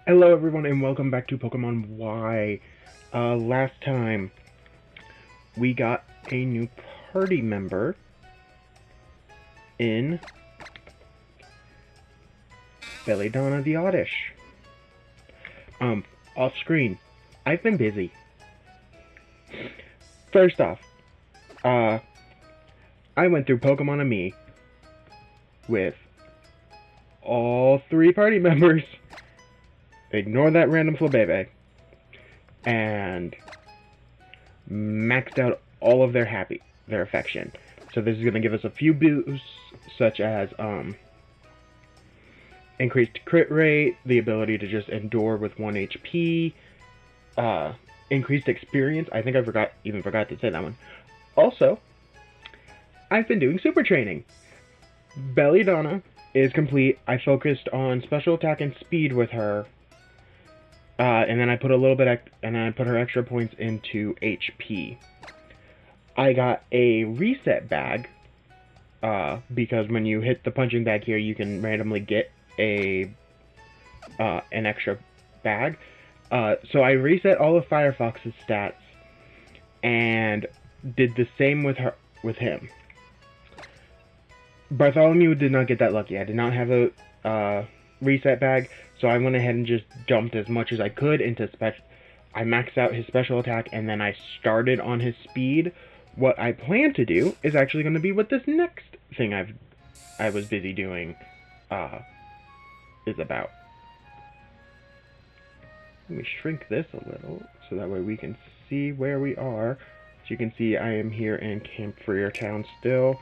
Hello everyone and welcome back to Pokemon Y. Last time we got a new party member in Belladonna the Oddish. Off screen. I've been busy. First off, I went through Pokemon Me with all 3 party members. Ignore that random Flabebe. And maxed out all of their affection. So this is going to give us a few boosts, such as increased crit rate, the ability to just endure with 1 HP, increased experience. I think I forgot to say that one. Also, I've been doing super training. Belladonna is complete. I focused on special attack and speed with her. And then I put her extra points into HP. I got a reset bag, because when you hit the punching bag here, you can randomly get an extra bag. So I reset all of Firefox's stats, and did the same with him. Bartholomew did not get that lucky. I did not have a reset bag, so I went ahead and just dumped as much as I could into I maxed out his special attack, and then I started on his speed. What I plan to do is actually going to be what this next thing I was busy doing is about. Let me shrink this a little so that way we can see where we are. As you can see, I am here in Camp Freertown still.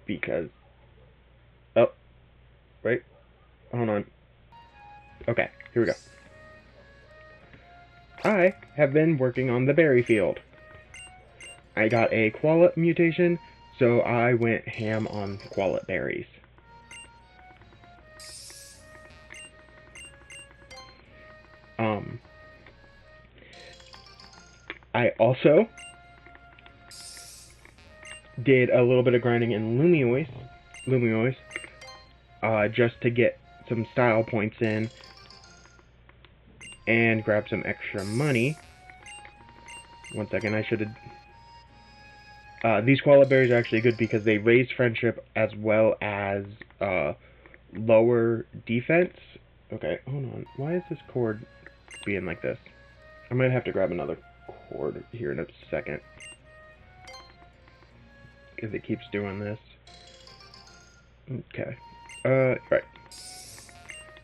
Because... Oh. Wait. Hold on. Okay, here we go. I have been working on the berry field. I got a Qualit mutation, so I went ham on Qualit berries. I also did a little bit of grinding in Lumiose, just to get some style points in and grab some extra money. One second, I should have... these Qualit berries are actually good because they raise friendship as well as lower defense. Okay, hold on. Why is this cord being like this? I might have to grab another cord here in a second, because it keeps doing this. Okay. Right.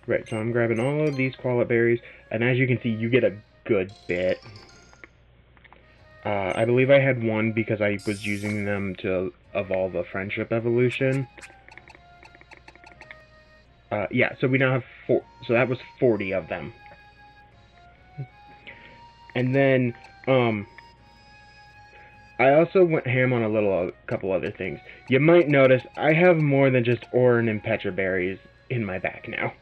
Right, so I'm grabbing all of these Qualit berries, and as you can see, you get a good bit. I believe I had one because I was using them to evolve a friendship evolution. Yeah, so we now have 4, so that was 40 of them. And then, I also went ham on a couple other things. You might notice I have more than just Oran and Petra berries in my back now.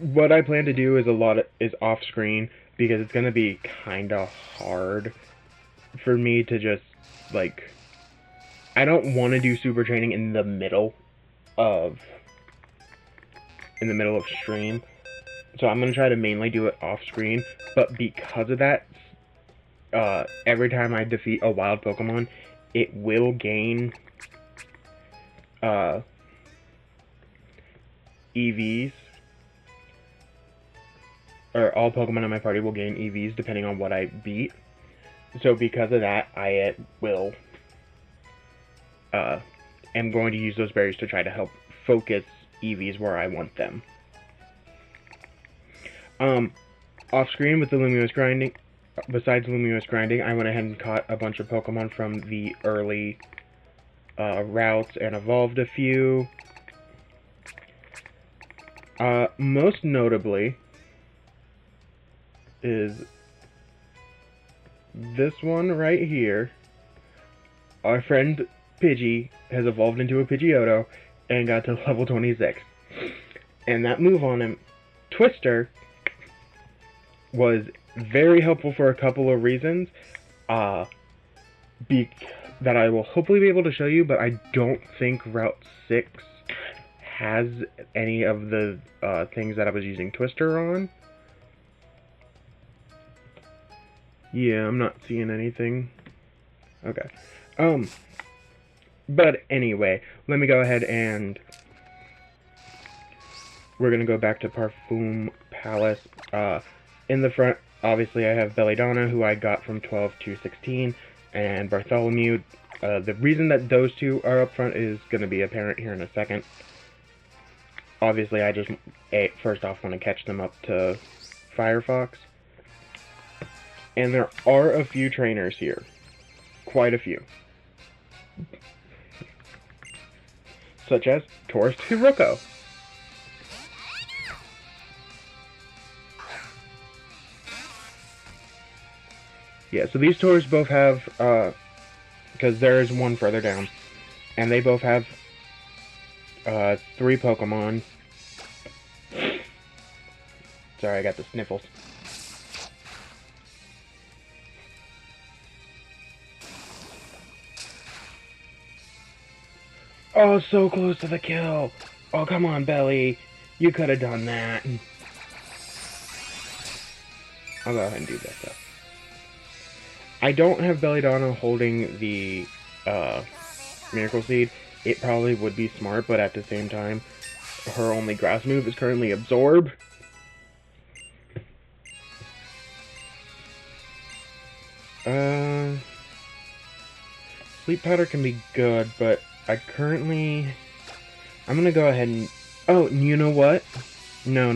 What I plan to do is off screen, because it's gonna be kinda hard for me to just, like, I don't want to do super training in the middle of stream. So I'm going to try to mainly do it off screen, but because of that, every time I defeat a wild Pokemon, it will gain EVs, or all Pokemon in my party will gain EVs depending on what I beat. So because of that, I am going to use those berries to try to help focus EVs where I want them. Off screen with the Lumiose grinding, besides Lumiose grinding, I went ahead and caught a bunch of Pokemon from the early routes and evolved a few. Most notably is this one right here. Our friend Pidgey has evolved into a Pidgeotto and got to level 26. And that move on him, Twister, was very helpful for a couple of reasons. Uh, that I will hopefully be able to show you, but I don't think Route 6 has any of the things that I was using Twister on. Yeah, I'm not seeing anything. Okay. But anyway, let me go ahead and we're gonna go back to Parfum Palace. In the front, obviously, I have Belladonna, who I got from 12 to 16, and Bartholomew. The reason that those two are up front is gonna be apparent here in a second. Obviously, I just first off want to catch them up to Firefox. And there are a few trainers here. Quite a few. Such as Tourist Hiroko. Yeah, so these tours both have, because there is one further down, and they both have 3 Pokemon. Sorry, I got the sniffles. Oh, so close to the kill. Oh, come on, Belly. You could have done that. I'll go ahead and do that, though. I don't have Belladonna holding the Miracle Seed. It probably would be smart, but at the same time, her only grass move is currently Absorb. Sleep Powder can be good, but I'm gonna go ahead and... Oh, you know what? No.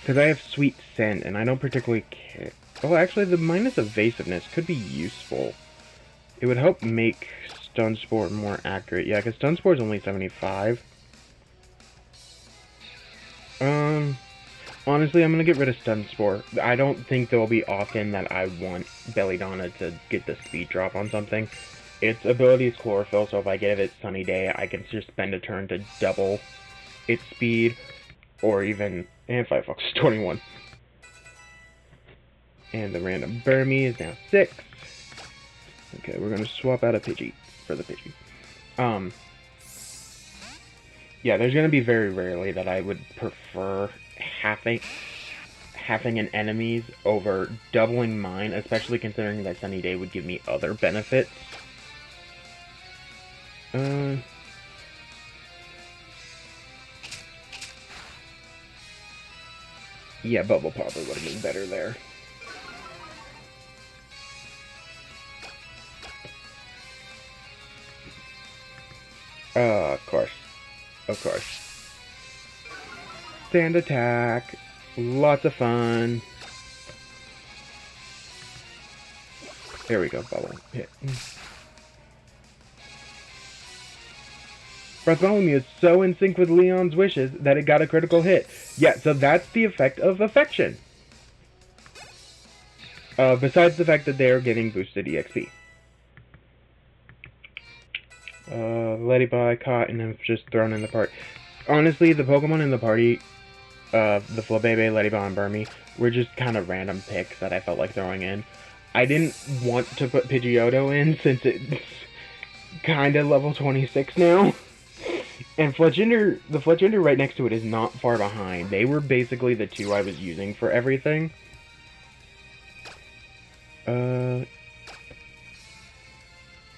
Because I have Sweet Scent, and I don't particularly care. Oh, actually, the minus evasiveness could be useful. It would help make Stun Spore more accurate. Yeah, because Stun Spore is only 75. Honestly, I'm gonna get rid of Stun Spore. I don't think there will be often that I want Belladonna to get the speed drop on something. Its ability is Chlorophyll, so if I give it Sunny Day, I can just spend a turn to double its speed, or even... And Firefox 21. And the random Burmy is now 6. Okay, we're gonna swap out a Pidgey for the Pidgey. Yeah, there's gonna be very rarely that I would prefer having an enemy's over doubling mine, especially considering that Sunny Day would give me other benefits. Yeah, Bubble probably would have been better there. Of course. Stand attack. Lots of fun. There we go, Bubble. Hit. Bartholomew is so in sync with Leon's wishes that it got a critical hit. Yeah, so that's the effect of Affection. Besides the fact that they are getting boosted EXP. Ladybug caught and then just thrown in the party. Honestly, the Pokemon in the party, the Flabebe, Ladybug, and Burmy, were just kind of random picks that I felt like throwing in. I didn't want to put Pidgeotto in since it's kind of level 26 now. And Fletchinder, the Fletchinder right next to it is not far behind. They were basically the two I was using for everything.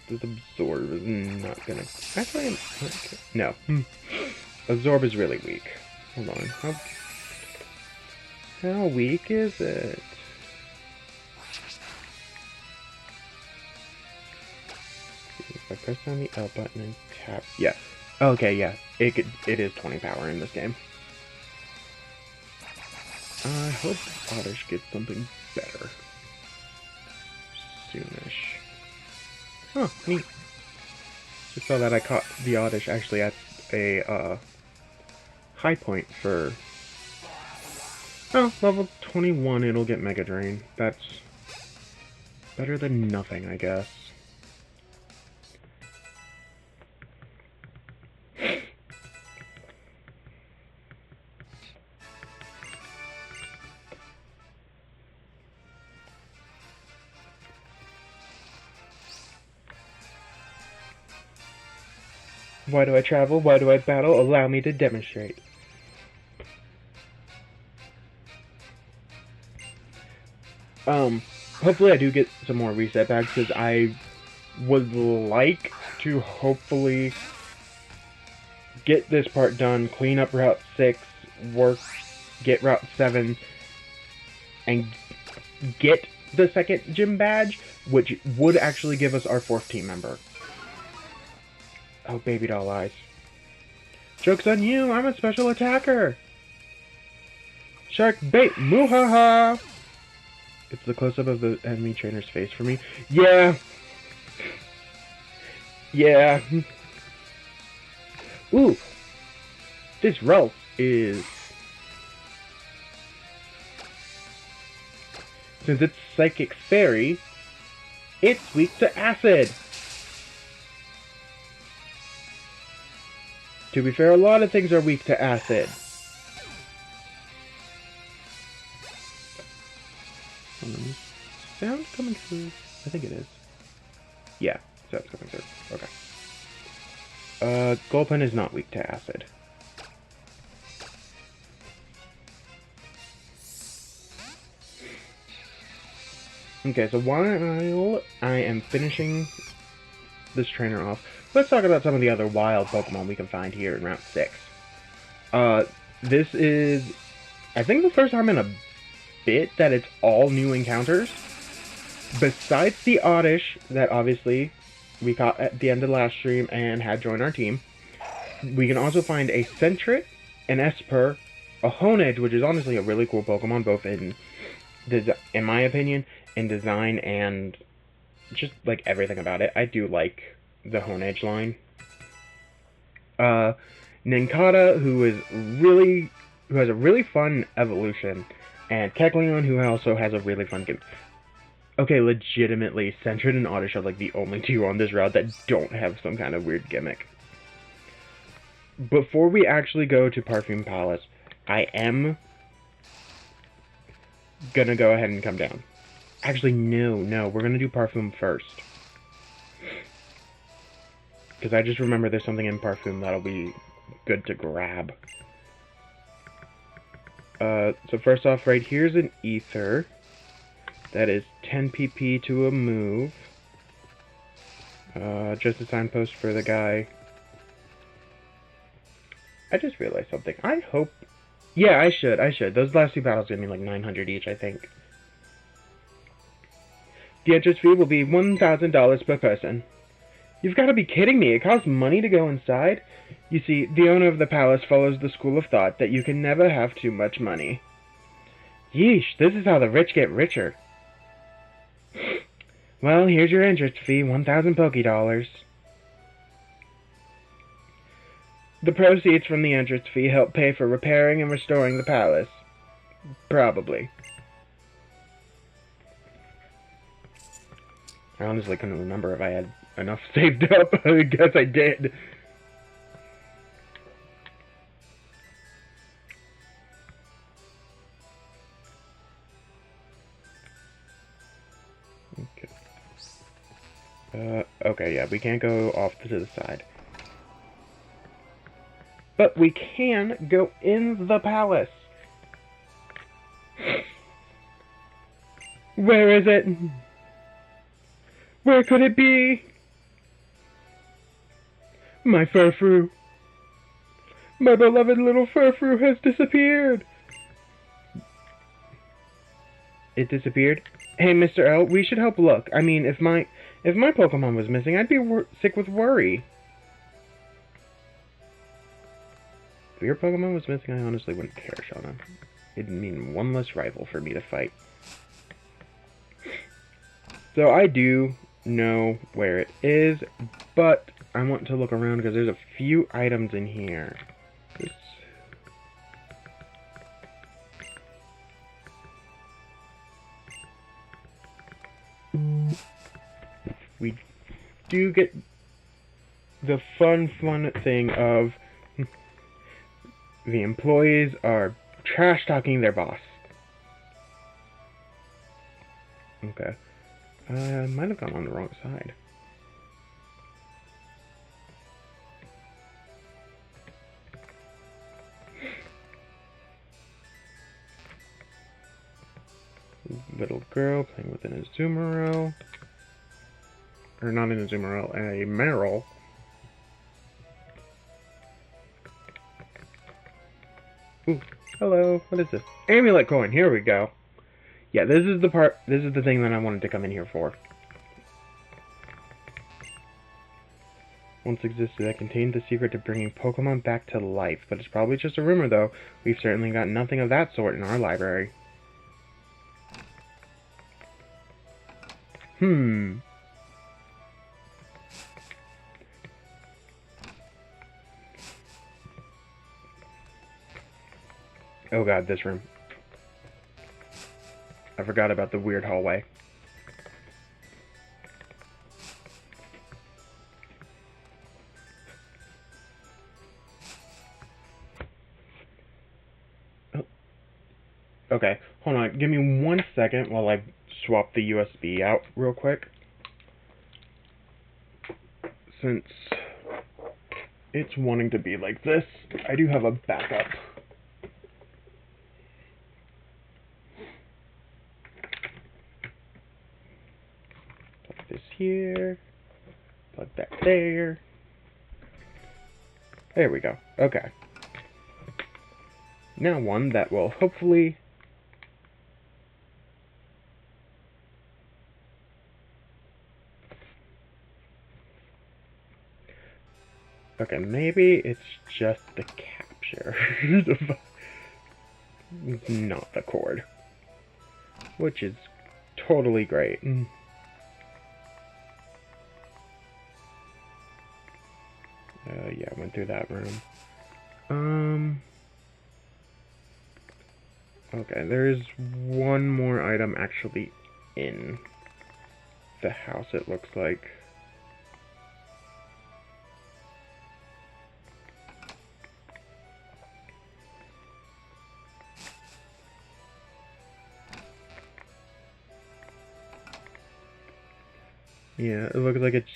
This Absorb is not gonna... Actually, no. Absorb is really weak. Hold on. How weak is it? If I press down the L button and tap... Yeah. Okay, yeah. It is 20 power in this game. I hope Oddish gets something better. Soonish. Oh, neat. Just saw that I caught the Oddish actually at a high point for... Oh, level 21 it'll get Mega Drain. That's better than nothing, I guess. Why do I travel? Why do I battle? Allow me to demonstrate. Hopefully I do get some more reset packs, because I would like to hopefully get this part done, clean up Route 6, get Route 7, and get the second gym badge, which would actually give us our 4th team member. Oh, baby doll eyes. Joke's on you, I'm a special attacker! Shark bait, muhaha! It's the close-up of the enemy trainer's face for me. Yeah! Yeah! Ooh! This Ralph is... Since it's Psychic Fairy, it's weak to acid! To be fair, a lot of things are weak to acid. Sound coming through? I think it is. Yeah, sound's coming through. Okay. Gulpin is not weak to acid. Okay, so while I am finishing this trainer off, let's talk about some of the other wild Pokemon we can find here in Route 6. This is, I think, the first time in a bit that it's all new encounters. Besides the Oddish that obviously we caught at the end of the last stream and had joined our team, we can also find a Sentret, an Esper, a Honedge, which is honestly a really cool Pokemon, both in my opinion, in design and just like everything about it. I do like the Honedge line. Nincada, who has a really fun evolution, and Kecleon, who also has a really fun gimmick. Okay, legitimately, Sentret and Oddish are like the only two on this route that don't have some kind of weird gimmick. Before we actually go to Parfume Palace, I am gonna go ahead and come down. Actually, no, we're gonna do Parfume first. Because I just remember there's something in Parfume that'll be good to grab. So first off, right here's an Ether. That is 10 PP to a move. Just a signpost for the guy. I just realized something. I hope... Yeah, I should. Those last two battles gave me like 900 each, I think. The entrance fee will be $1,000 per person. You've got to be kidding me. It costs money to go inside? You see, the owner of the palace follows the school of thought that you can never have too much money. Yeesh, this is how the rich get richer. Well, here's your entrance fee, 1,000 Poké-Dollars. The proceeds from the entrance fee help pay for repairing and restoring the palace. Probably. I honestly couldn't remember if I had enough saved up. I guess I did. Okay, yeah, we can't go off to the side. But we can go in the palace. Where is it? Where could it be? My Furfrou. My beloved little Furfrou has disappeared. It disappeared? Hey, Mr. L, we should help look. I mean, if my Pokemon was missing, I'd be sick with worry. If your Pokemon was missing, I honestly wouldn't care, Shauna. It'd mean one less rival for me to fight. So I do know where it is, but I want to look around because there's a few items in here. We do get the fun thing of the employees are trash-talking their boss. Okay. I might have gone on the wrong side. little girl playing with an Azumarill. Or not an Azumarill, a Marill. Ooh, hello, what is this? Amulet coin, here we go. Yeah, this is the thing that I wanted to come in here for. Once existed that contained the secret to bringing Pokemon back to life, but it's probably just a rumor though. We've certainly got nothing of that sort in our library. Oh god, this room. I forgot about the weird hallway. Oh. Okay, hold on. Give me 1 second while I swap the USB out real quick. Since it's wanting to be like this, I do have a backup. Plug this here. Plug that there. There we go. Okay. Now one that will hopefully... Okay, maybe it's just the capture. Not the cord. Which is totally great. Yeah, I went through that room. Okay, there's one more item actually in the house, it looks like. Yeah, it looks like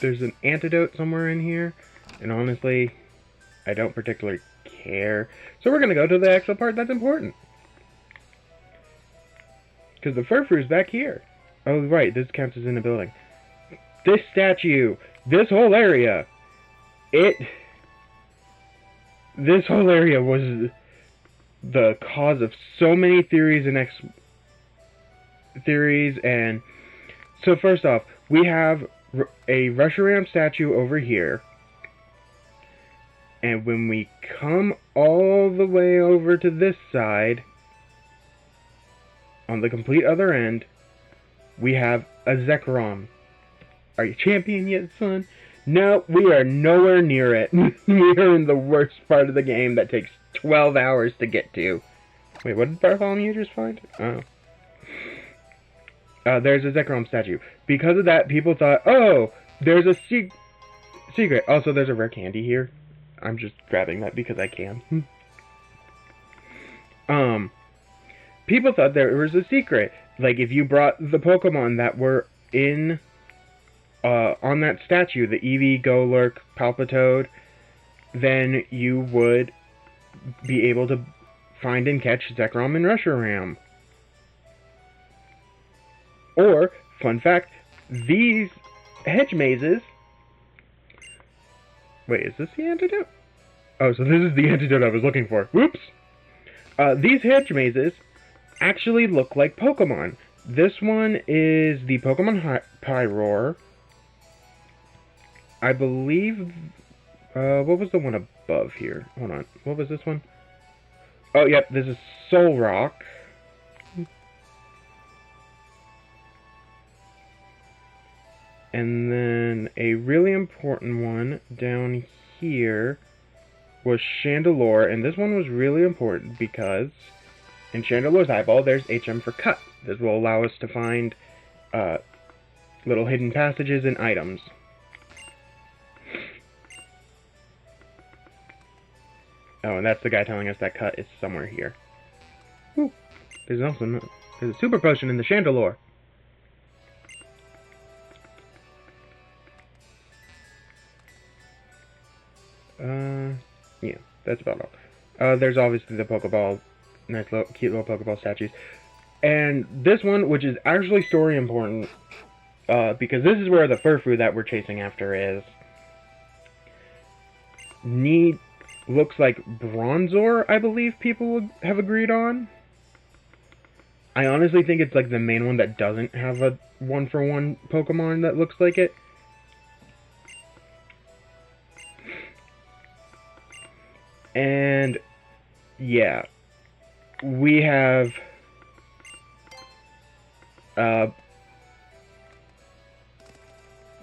there's an antidote somewhere in here, and honestly, I don't particularly care. So we're gonna go to the actual part that's important. Because the Furfru's back here. Oh, right, this counts as in a building. This statue, this whole area, this whole area was the cause of so many theories and and so first off, we have a Reshiram statue over here, and when we come all the way over to this side, on the complete other end, we have a Zekrom. Are you champion yet, son? No, we are nowhere near it. We are in the worst part of the game that takes 12 hours to get to. Wait, what did Bartholomew just find? Oh. There's a Zekrom statue. Because of that, people thought, oh, there's a secret. Also, there's a rare candy here. I'm just grabbing that because I can. People thought there was a secret. Like, if you brought the Pokemon that were in, on that statue, the Eevee, Golurk, Palpitoad, then you would be able to find and catch Zekrom and Reshiram. Or, fun fact, these hedge mazes... Wait, is this the antidote? Oh, so this is the antidote I was looking for. Whoops! These hedge mazes actually look like Pokemon. This one is the Pokemon Pyroar. I believe... what was the one above here? Hold on. What was this one? Oh, yep, this is Solrock. And then a really important one down here was Chandelure, and this one was really important because in Chandelure's eyeball there's HM for cut. This will allow us to find little hidden passages and items. Oh, and that's the guy telling us that cut is somewhere here. Ooh, there's also there's a super potion in the Chandelure. Yeah, that's about all. There's obviously the Pokeball, nice little, cute little Pokeball statues. And this one, which is actually story important, because this is where the Furfrou that we're chasing after is. Looks like Bronzor, I believe people have agreed on. I honestly think it's like the main one that doesn't have a one-for-one Pokemon that looks like it. And yeah, we have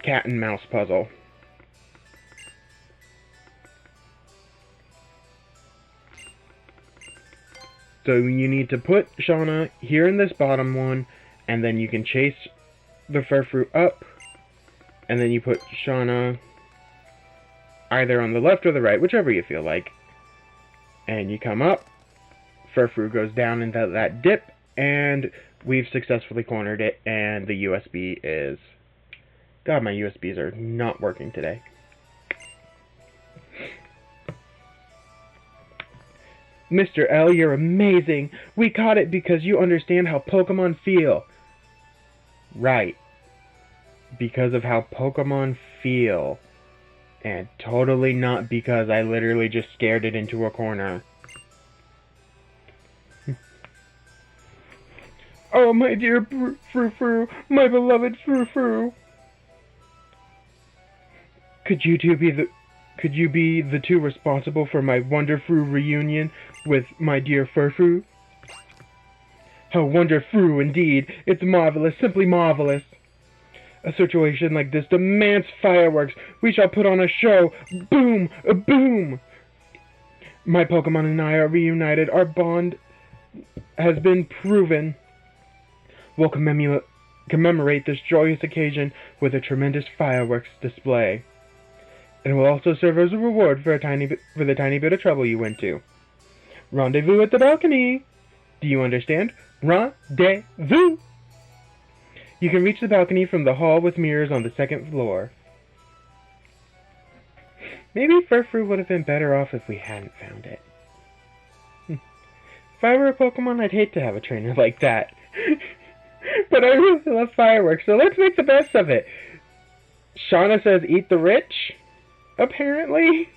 cat and mouse puzzle. So you need to put Shauna here in this bottom one, and then you can chase the Furfrou up, and then you put Shauna either on the left or the right, whichever you feel like. And you come up, Furfrou goes down into that dip, and we've successfully cornered it, and the USB is... God, my USBs are not working today. Mr. L, you're amazing. We caught it because you understand how Pokemon feel. Right. Because of how Pokemon feel. And totally not because I literally just scared it into a corner. Oh, my dear Furfrou, my beloved Furfrou. Could you be the two responsible for my Wonderfrou reunion with my dear Furfrou? How Wonderfrou indeed! It's marvelous, simply marvelous. A situation like this demands fireworks. We shall put on a show. Boom! Boom! My Pokemon and I are reunited. Our bond has been proven. We'll commemorate this joyous occasion with a tremendous fireworks display. It will also serve as a reward for the tiny bit of trouble you went to. Rendezvous at the balcony! Do you understand? Rendezvous! You can reach the balcony from the hall with mirrors on the second floor. Maybe Furfrou would have been better off if we hadn't found it. If I were a Pokemon, I'd hate to have a trainer like that. But I really love fireworks, so let's make the best of it. Shauna says eat the rich, apparently.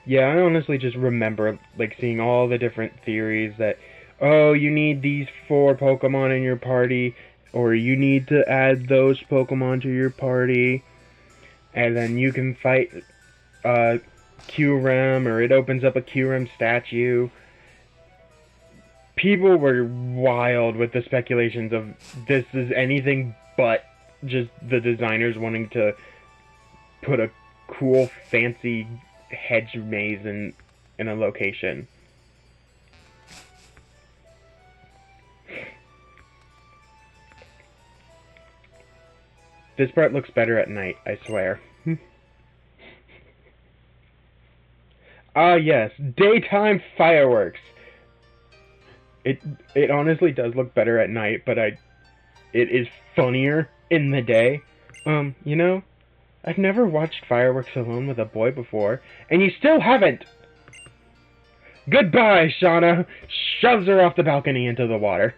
Yeah, I honestly just remember, like, seeing all the different theories that, oh, you need these 4 Pokemon in your party, or you need to add those Pokemon to your party, and then you can fight Kyurem, or it opens up a Kyurem statue. People were wild with the speculations of this is anything but just the designers wanting to put a cool, fancy hedge maze in a location. This part looks better at night, I swear. Ah yes, daytime fireworks. It honestly does look better at night, but it is funnier in the day. You know, I've never watched fireworks alone with a boy before, and you still haven't! Goodbye, Shauna! Shoves her off the balcony into the water.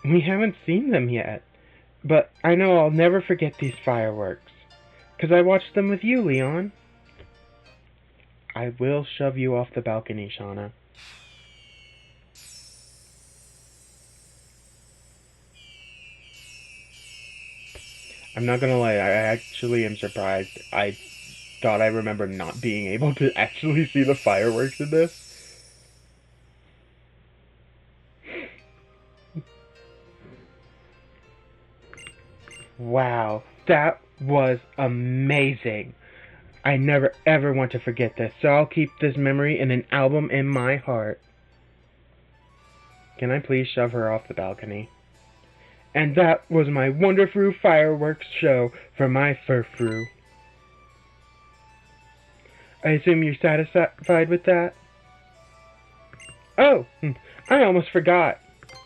We haven't seen them yet, but I know I'll never forget these fireworks, 'cause I watched them with you, Leon. I will shove you off the balcony, Shauna. I'm not gonna lie, I actually am surprised. I thought I remember not being able to actually see the fireworks in this. Wow, that was amazing. I never ever want to forget this, so I'll keep this memory in an album in my heart. Can I please shove her off the balcony? And that was my Wonderfrou fireworks show for my Furfrou. I assume you're satisfied with that? Oh, I almost forgot.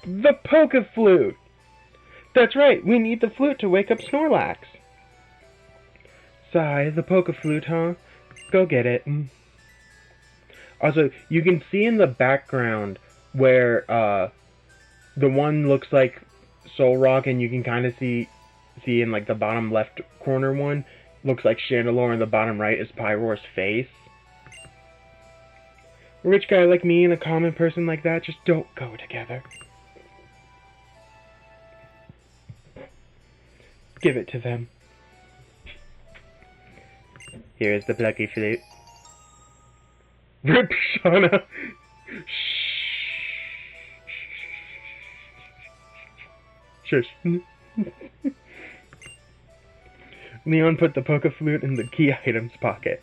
The Poke-Flute! That's right, we need the flute to wake up Snorlax. Sigh, the Poke-Flute, huh? Go get it. Also, you can see in the background where the one looks like Solrock, and you can kind of see in like the bottom left corner one looks like Chandelure, and the bottom right is Pyroar's face. A rich guy like me and a common person like that just don't go together. Give it to them. Here is the plucky flute. Rip Shauna! Shush. Leon put the Poke-Flute in the key items pocket.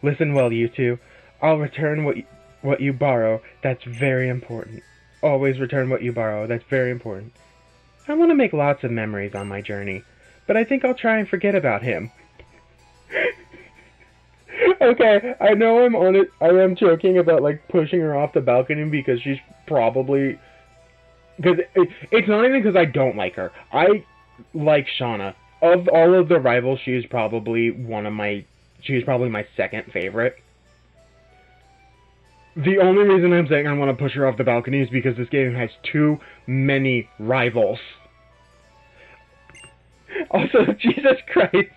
Listen well, you two. I'll return what you borrow. That's very important. Always return what you borrow. That's very important. I want to make lots of memories on my journey, but I think I'll try and forget about him. Okay, I know I'm on it. I am joking about like pushing her off the balcony because she's probably... Because it's not even because I don't like her. I like Shauna. Of all of the rivals, she is probably my second favorite. The only reason I'm saying I want to push her off the balcony is because this game has too many rivals. Also, Jesus Christ.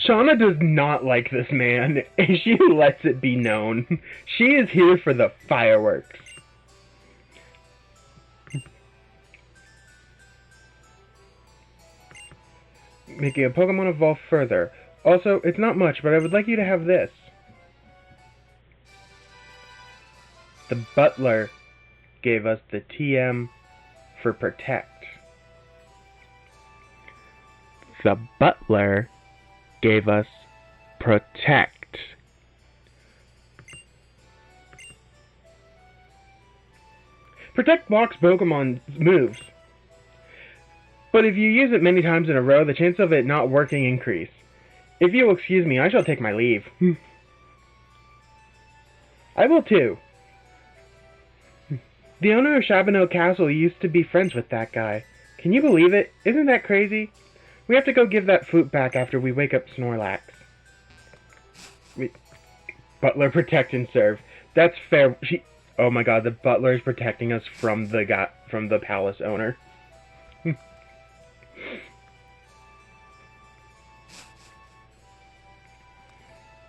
Shauna does not like this man, and she lets it be known. She is here for the fireworks. Making a Pokemon evolve further. Also, it's not much, but I would like you to have this. The butler gave us the TM for Protect. The butler gave us Protect. Protect blocks Pokemon's moves. But if you use it many times in a row, the chance of it not working increase. If you will excuse me, I shall take my leave. I will too. The owner of Chabonneau Castle used to be friends with that guy. Can you believe it? Isn't that crazy? We have to go give that flute back after we wake up Snorlax. Butler, protect and serve. That's fair. Oh my god, the butler is protecting us from the palace owner.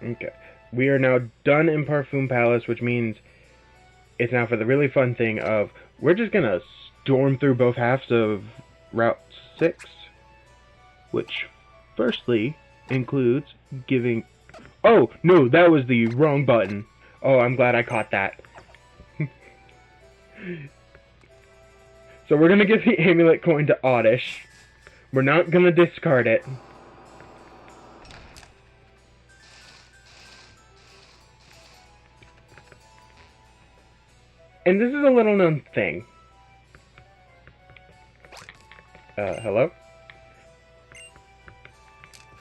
Okay. We are now done in Parfum Palace, which means it's now for the really fun thing of we're just gonna storm through both halves of Route 6, which firstly includes giving... Oh, no, that was the wrong button. Oh, I'm glad I caught that. So we're gonna give the amulet coin to Oddish. We're not gonna discard it. And this is a little known thing. Hello?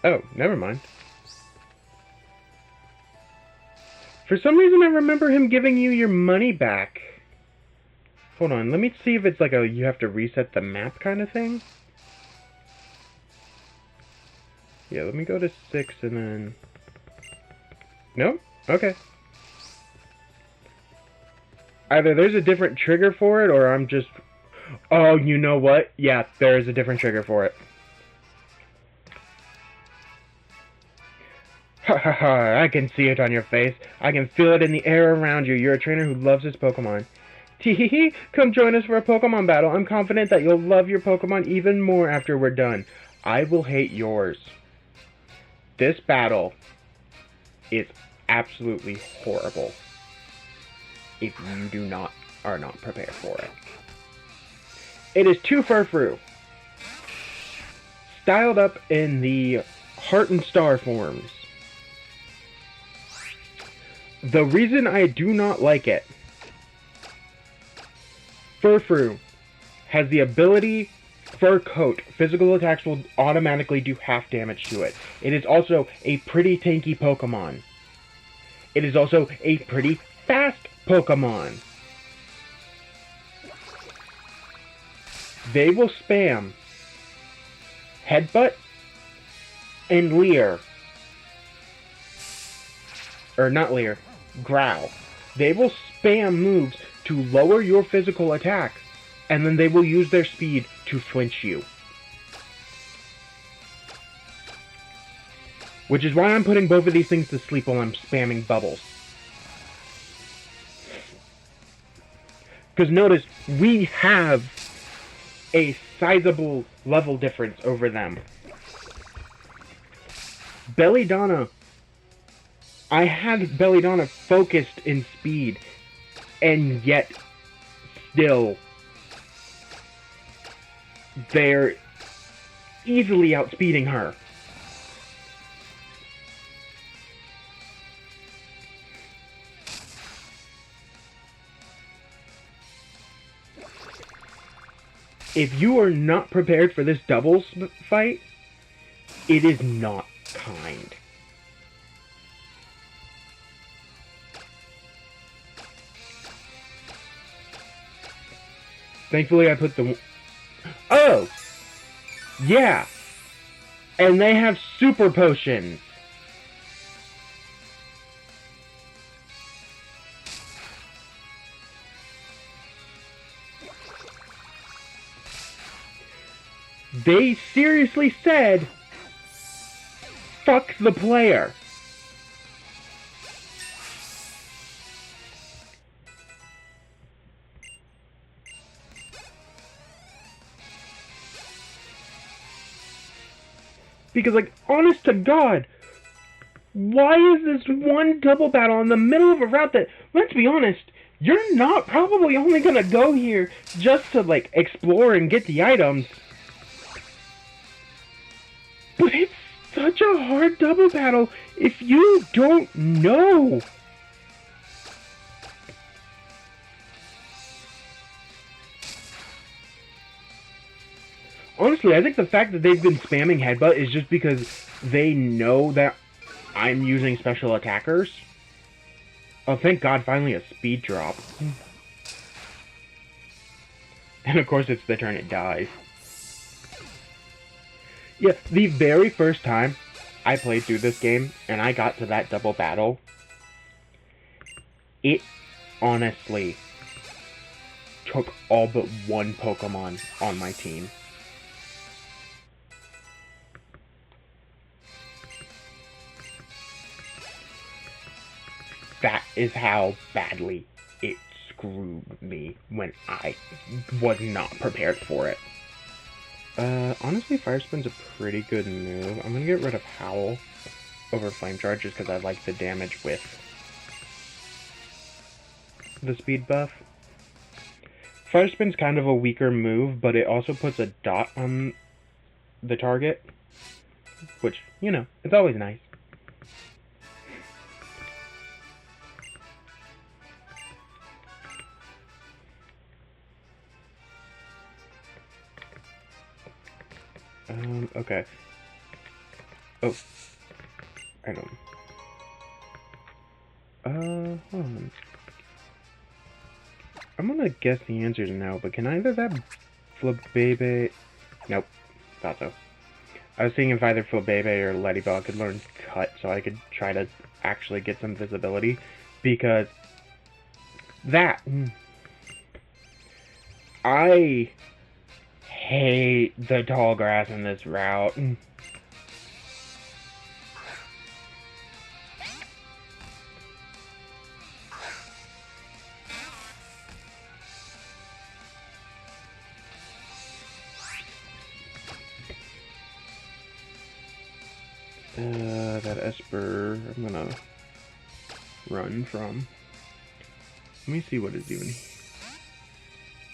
Oh, never mind. For some reason I remember him giving you your money back. Hold on, let me see if it's like a you have to reset the map kind of thing. Yeah, let me go to 6 and then... No? Okay. Either there's a different trigger for it, or I'm just... Oh, you know what? Yeah, there is a different trigger for it. Ha ha ha, I can see it on your face. I can feel it in the air around you. You're a trainer who loves his Pokemon. Teehee, come join us for a Pokemon battle. I'm confident that you'll love your Pokemon even more after we're done. I will hate yours. This battle is absolutely horrible if you are not prepared for it. It is 2 Furfrou, styled up in the Heart and Star forms. The reason I do not like it, Furfrou has the ability Fur Coat. Physical attacks will automatically do half damage to it. It is also a pretty tanky Pokemon. It is also a pretty fast Pokemon. They will spam Headbutt and Leer. Or not Leer, Growl. They will spam moves to lower your physical attack, and then they will use their speed to flinch you. Which is why I'm putting both of these things to sleep while I'm spamming Bubbles. Because notice, we have a sizable level difference over them. Belladonna, I had Belladonna focused in speed, and yet still they're easily outspeeding her. If you are not prepared for this doubles fight, it is not kind. Thankfully, I put the... Oh! Yeah! And they have super potions! They seriously said, fuck the player. Because, like, honest to God, why is this one double battle in the middle of a route that, let's be honest, you're not probably only gonna go here just to, like, explore and get the items. But it's such a hard double battle if you don't know. Honestly, I think the fact that they've been spamming Headbutt is just because they know that I'm using special attackers. Oh, thank God, finally a speed drop. And of course it's the turn it dies. Yeah, the very first time I played through this game and I got to that double battle, it honestly took all but one Pokemon on my team. That is how badly it screwed me when I was not prepared for it. Honestly, Fire Spin's a pretty good move. I'm gonna get rid of Howl over Flame Charge just because I like the damage with the speed buff. Fire Spin's kind of a weaker move, but it also puts a dot on the target, which, you know, it's always nice. Okay. Oh. I don't. Hold on. I'm gonna guess the answers now, but can either that Flabébé... Nope. Thought so. I was seeing if either Flabébé or Ladybug could learn Cut, so I could try to actually get some visibility, because that... I hate the tall grass in this route. That Esper, I'm gonna run from. Let me see what is even.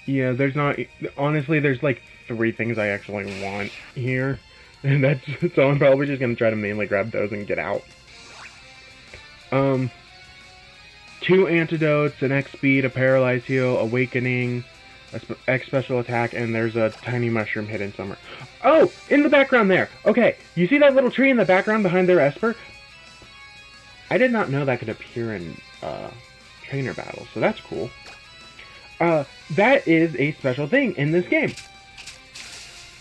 Yeah, there's not. Honestly, there's like 3 things I actually want here, and that's so I'm probably just gonna try to mainly grab those and get out. 2 antidotes, an X speed, a paralyze heal, awakening, X special attack, and there's a tiny mushroom hidden somewhere. Oh, in the background there. Okay, you see that little tree in the background behind their Esper? I did not know that could appear in trainer battles, so that's cool. That is a special thing in this game.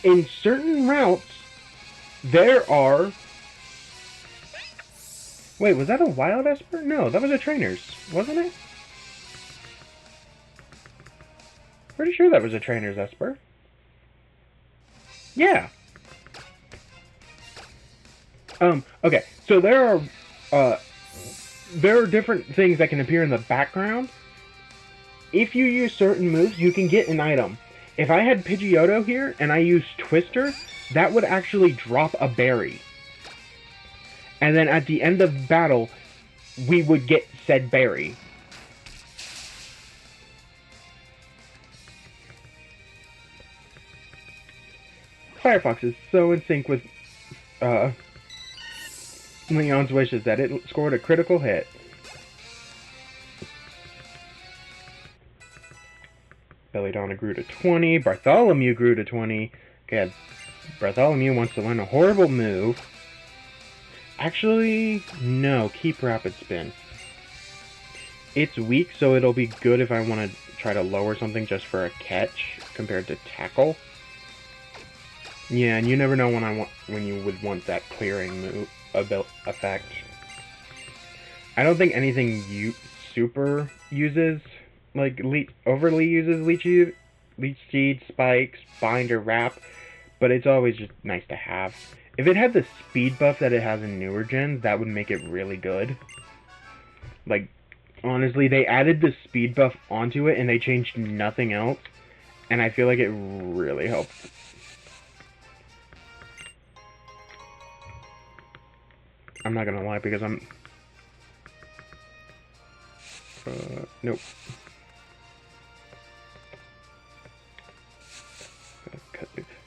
In certain routes, there are... Wait, was that a wild Esper? No, that was a trainer's, wasn't it? Pretty sure that was a trainer's Esper. Yeah. Okay, so there are different things that can appear in the background. If you use certain moves, you can get an item. If I had Pidgeotto here and I used Twister, that would actually drop a berry. And then at the end of battle, we would get said berry. Firefox is so in sync with Leon's wishes that it scored a critical hit. Belladonna grew to 20. Bartholomew grew to 20. Okay, Bartholomew wants to learn a horrible move. Actually, no. Keep Rapid Spin. It's weak, so it'll be good if I want to try to lower something just for a catch compared to Tackle. Yeah, and you never know when you would want that clearing move effect. I don't think anything super uses, like, overly uses Leech Seed, Spikes, Bind, or Wrap, but it's always just nice to have. If it had the speed buff that it has in newer gens, that would make it really good. Like, honestly, they added the speed buff onto it and they changed nothing else, and I feel like it really helped. I'm not gonna lie, because I'm... nope.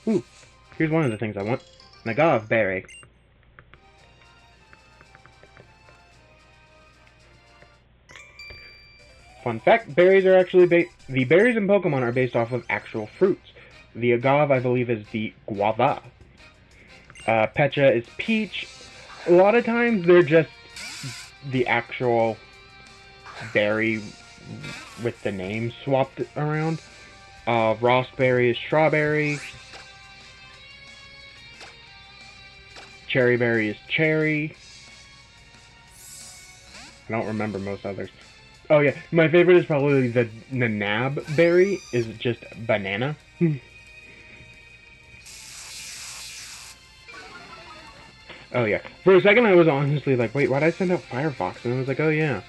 Ooh, here's one of the things I want. Nagav Berry. Fun fact, berries are actually the berries in Pokemon are based off of actual fruits. The agave, I believe, is the guava. Pecha is peach. A lot of times they're just the actual berry with the name swapped around. Raspberry is strawberry. Cherryberry is cherry. I don't remember most others. Oh yeah, my favorite is probably the Nanab berry, is just banana. Oh yeah, for a second I was honestly like, wait, why'd I send out Firefox? And I was like, oh yeah,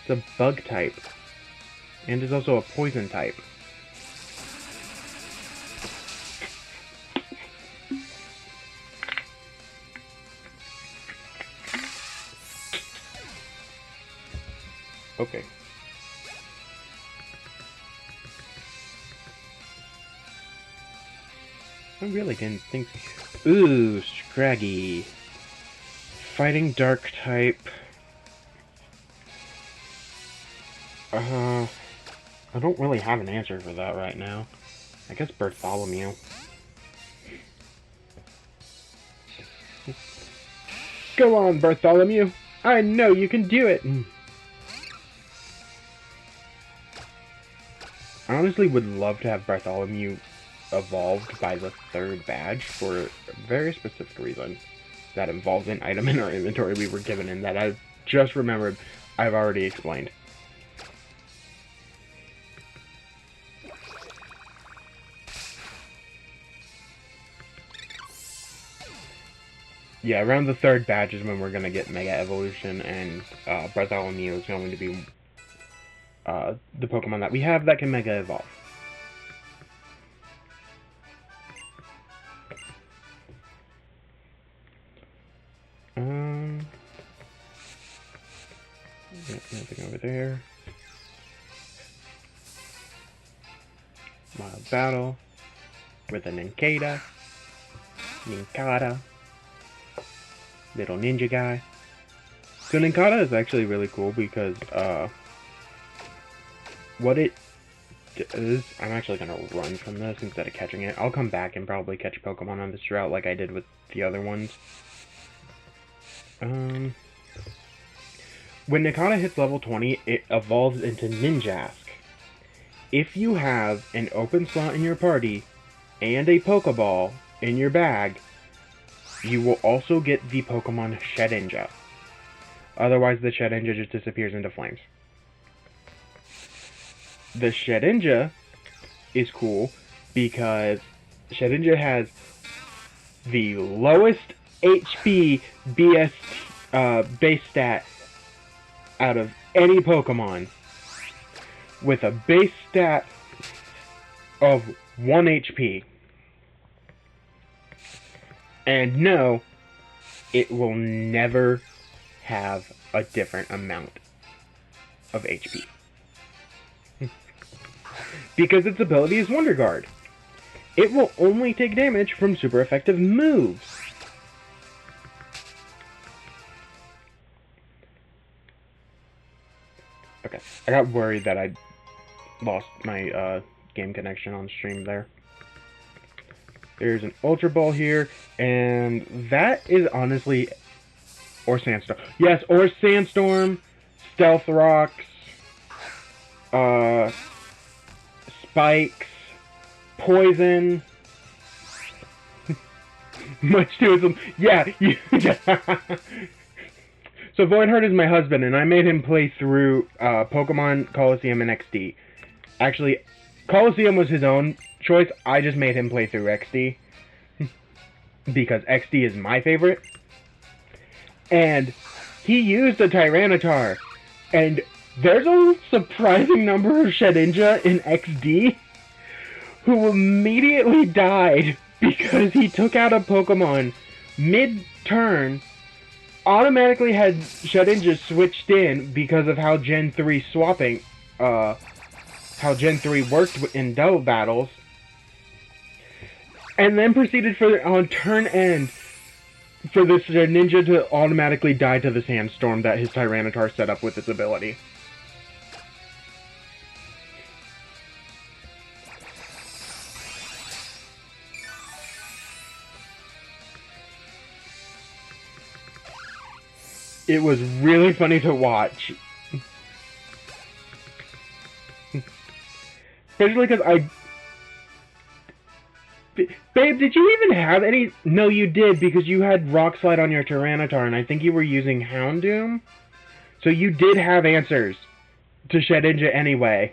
it's a bug type. And it's also a poison type. Okay. I really didn't think... Ooh, Scraggy. Fighting Dark type. I don't really have an answer for that right now. I guess Bartholomew. Go on, Bartholomew! I know you can do it! I honestly would love to have Bartholomew evolved by the 3rd badge for a very specific reason that involves an item in our inventory we were given and that I've just remembered I've already explained. Yeah, around the 3rd badge is when we're going to get Mega Evolution, and Bartholomew is going to be the Pokemon that we have that can Mega Evolve. Nothing over there. Mild Battle with a Nincada. Little ninja guy. So Nincada is actually really cool because what it does, I'm actually gonna run from this instead of catching it. I'll come back and probably catch Pokemon on this route like I did with the other ones. when Nikata hits level 20, it evolves into Ninjask. If you have an open slot in your party and a Pokeball in your bag, you will also get the Pokemon Shedinja. Otherwise, the Shedinja just disappears into flames. The Shedinja is cool because Shedinja has the lowest HP base stat out of any Pokemon, with a base stat of 1 HP. And no, it will never have a different amount of HP. Because its ability is Wonder Guard. It will only take damage from super effective moves. Okay, I got worried that I lost my game connection on stream there. There's an Ultra Ball here, and that is honestly... Or Sandstorm. Yes, or Sandstorm, Stealth Rocks, Spikes, Poison. Much too some... Yeah, So Voidheart is my husband, and I made him play through Pokemon Colosseum and XD. Actually, Colosseum was his own choice. I just made him play through XD. Because XD is my favorite. And he used a Tyranitar. And there's a surprising number of Shedinja in XD who immediately died because he took out a Pokemon mid-turn, automatically had Shedinja switched in because of how Gen 3 swapping, how Gen 3 worked in double battles, and then proceeded on turn end for this ninja to automatically die to the Sandstorm that his Tyranitar set up with its ability. It was really funny to watch. Especially because Babe, did you even have any... No, you did, because you had Rock Slide on your Tyranitar, and I think you were using Houndoom? So you did have answers to Shedinja anyway.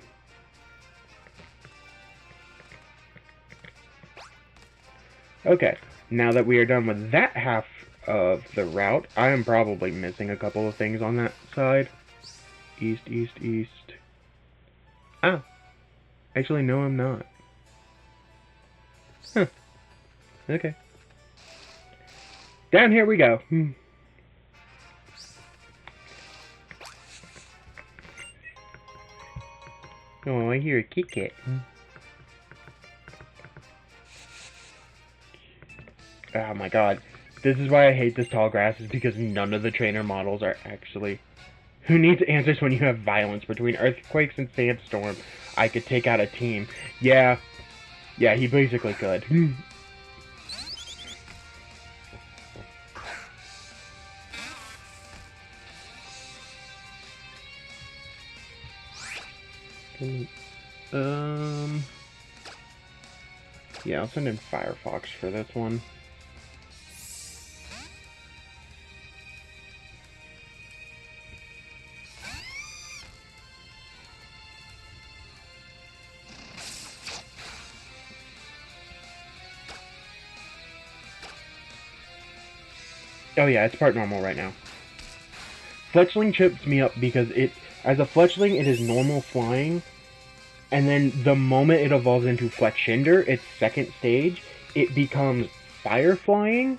Okay, now that we are done with that half of the route, I am probably missing a couple of things on that side. East, east, east. Ah. Actually, no, I'm not. Huh. Okay. Down here we go. Oh, I hear a Kit Kat. Oh my god. This is why I hate this tall grass, is because none of the trainer models are actually... Who needs answers when you have violence between Earthquakes and Sandstorm? I could take out a team. Yeah. Yeah, he basically could. Yeah, I'll send in Firefox for this one. Oh yeah, it's part normal right now. Fletchling trips me up because as a Fletchling, it is normal flying, and then the moment it evolves into Fletchinder, its second stage, it becomes fire flying,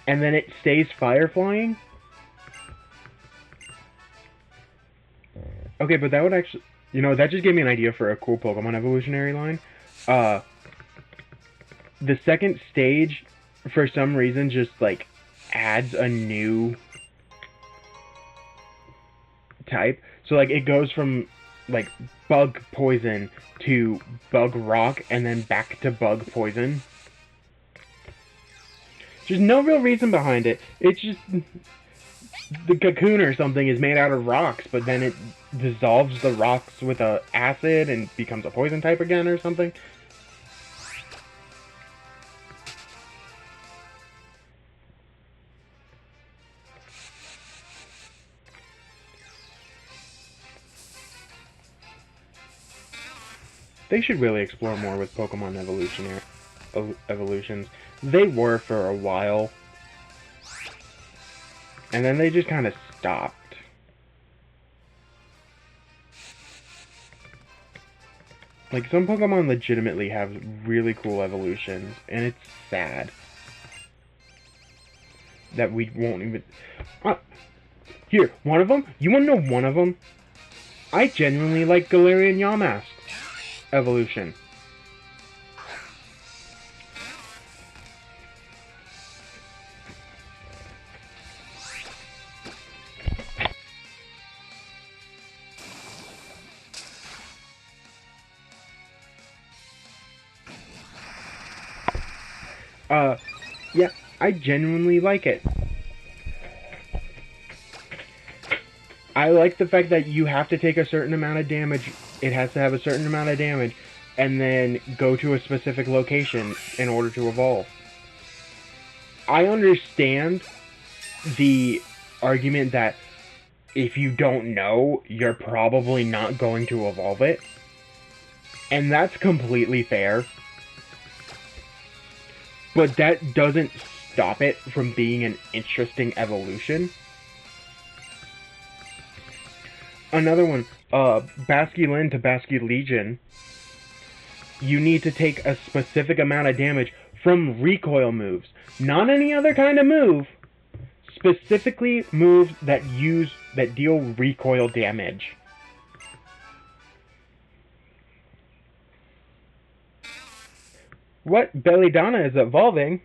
and then it stays fire flying. Okay, but that would actually, that just gave me an idea for a cool Pokemon evolutionary line. The second stage, for some reason, just like adds a new type. So like it goes from like bug poison to bug rock and then back to bug poison. There's no real reason behind it. It's just the cocoon or something is made out of rocks, but then it dissolves the rocks with a acid and becomes a poison type again or something. They should really explore more with Pokemon evolutions. They were for a while, and then they just kind of stopped. Like, some Pokemon legitimately have really cool evolutions, and it's sad that we won't even... Here, one of them? You want to know one of them? I genuinely like Galarian Yamask's evolution. Yeah, I genuinely like it. I like the fact that you have to take a certain amount of damage. It has to have a certain amount of damage, and then go to a specific location in order to evolve. I understand the argument that if you don't know, you're probably not going to evolve it. And that's completely fair. But that doesn't stop it from being an interesting evolution. Another one, Basculin to Basculegion. You need to take a specific amount of damage from recoil moves. Not any other kind of move. Specifically moves that deal recoil damage. What? Belladonna is evolving.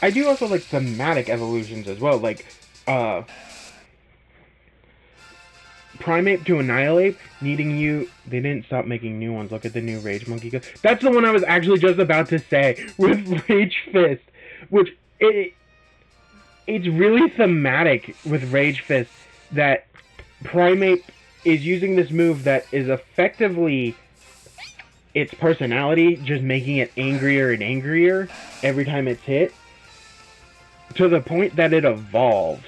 I do also like thematic evolutions as well, like, Primeape to Annihilate, needing you... They didn't stop making new ones. Look at the new Rage Monkey. That's the one I was actually just about to say, with Rage Fist, which, it's really thematic with Rage Fist, that Primeape is using this move that is effectively its personality, just making it angrier and angrier every time it's hit, to the point that it evolves.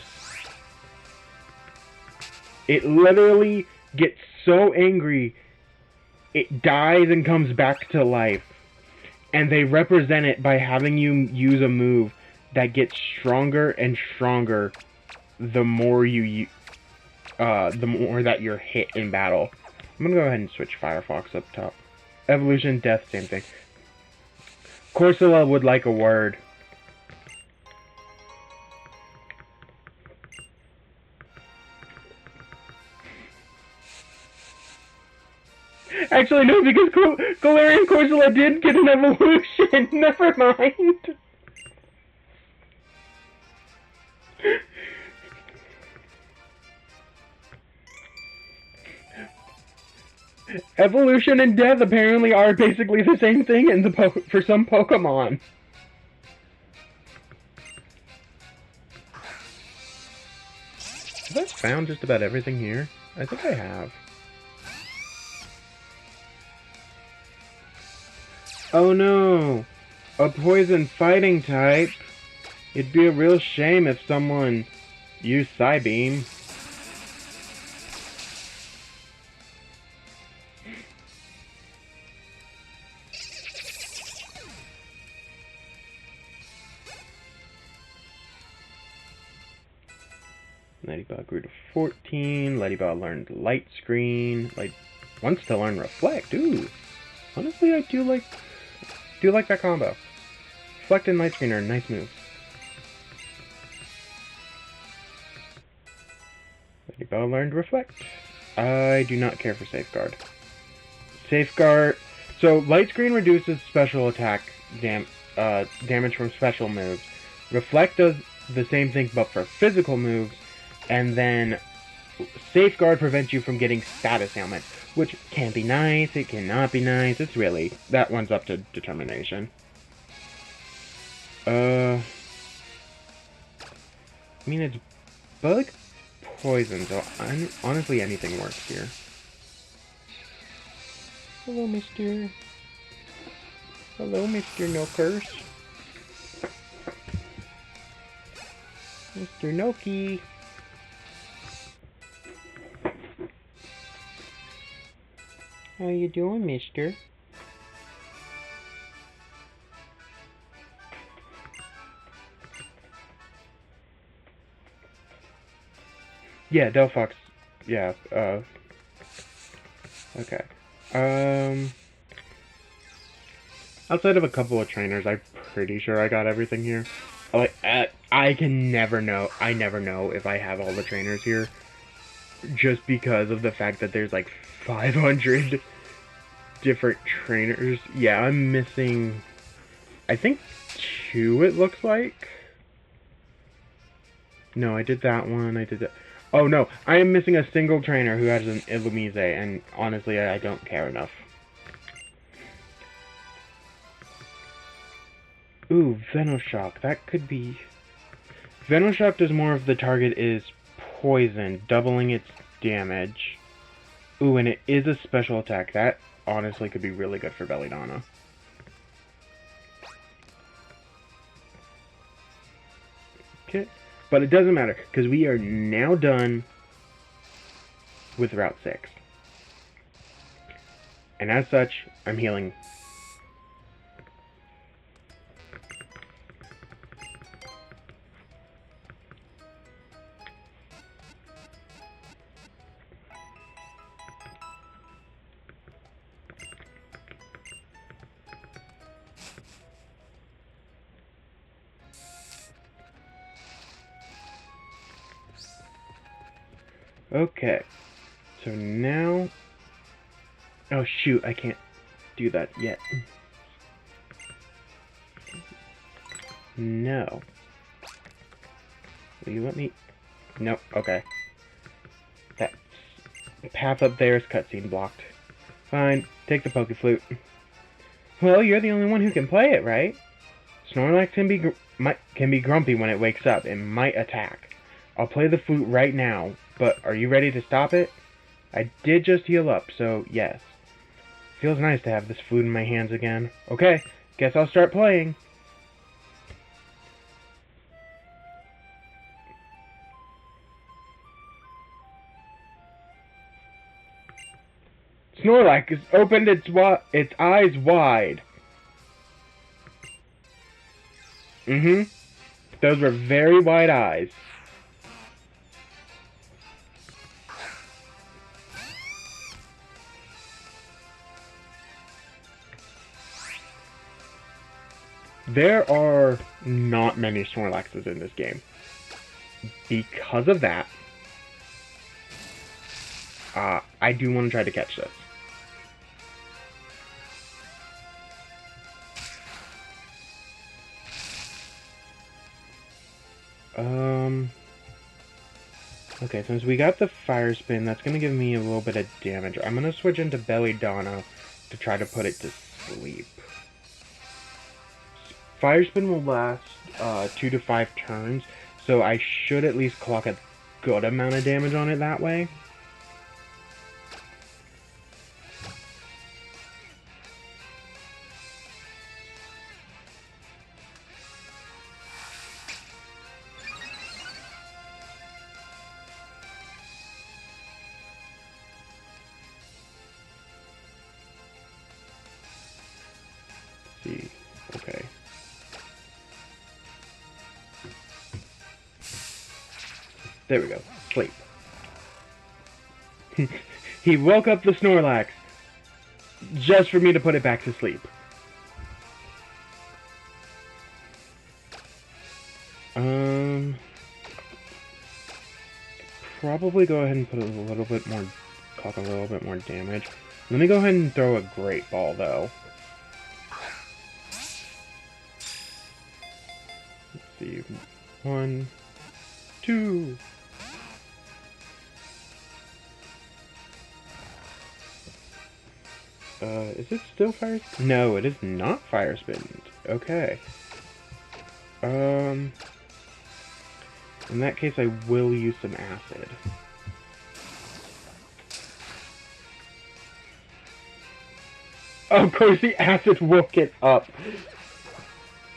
It literally gets so angry, it dies and comes back to life. And they represent it by having you use a move that gets stronger and stronger the more that you're hit in battle. I'm gonna go ahead and switch Firefox up top. Evolution, death, same thing. Corsola would like a word. Actually, no, because Galarian Corsola did get an evolution. Never mind. Evolution and death apparently are basically the same thing in for some Pokemon. Have I found just about everything here? I think I have. Oh no! A poison fighting type? It'd be a real shame if someone used Psybeam. Ladybug grew to 14. Ladybug learned Light Screen. Wants to learn Reflect. Ooh. Honestly, I do like that combo. Reflect and Light Screen are nice moves. Ladybug learned Reflect. I do not care for Safeguard. Safeguard... So, Light Screen reduces special attack damage from special moves. Reflect does the same thing but for physical moves, and then Safeguard prevents you from getting status ailments, which can be nice, it cannot be nice, it's really, that one's up to determination. I mean, it's bug poison, so honestly anything works here. Hello, mister. Hello, Mr. Nokers. Mr. Noki. How you doing, mister? Yeah, Delphox. Yeah, okay. Outside of a couple of trainers, I'm pretty sure I got everything here. Like, I can never know. I never know if I have all the trainers here. Just because of the fact that there's like 500 different trainers. Yeah, I'm missing, I think 2 it looks like. No, I did that one, I did that. Oh no, I am missing a single trainer who has an Illumise, and honestly, I don't care enough. Ooh, Venoshock, that could be... Venoshock does more if the target is poison, doubling its damage. Ooh, and it is a special attack. That honestly could be really good for Belladonna. Okay, but it doesn't matter, because we are now done with Route 6. And as such, I'm healing. Okay, so now... Oh shoot, I can't do that yet. No. Will you let me... Nope, okay. That path up there is cutscene blocked. Fine, take the Pokeflute. Well, you're the only one who can play it, right? Snorlax can be grumpy when it wakes up and might attack. I'll play the flute right now, but are you ready to stop it? I did just heal up, so yes. Feels nice to have this flute in my hands again. Okay, guess I'll start playing. Snorlax has opened its eyes wide. Those were very wide eyes. There are not many Snorlaxes in this game. Because of that, I do want to try to catch this. Okay, since we got the Fire Spin, that's going to give me a little bit of damage. I'm going to switch into Belladonna to try to put it to sleep. Fire Spin will last 2 to 5 turns, so I should at least clock a good amount of damage on it that way. See, okay. There we go. Sleep. He woke up the Snorlax just for me to put it back to sleep. Probably go ahead and put a little bit more, clock a little bit more damage. Let me go ahead and throw a Great Ball though. Let's see. 1, 2. Is it still fire? No, it is not fire spin. Okay. In that case, I will use some acid. Of course, the acid woke it up.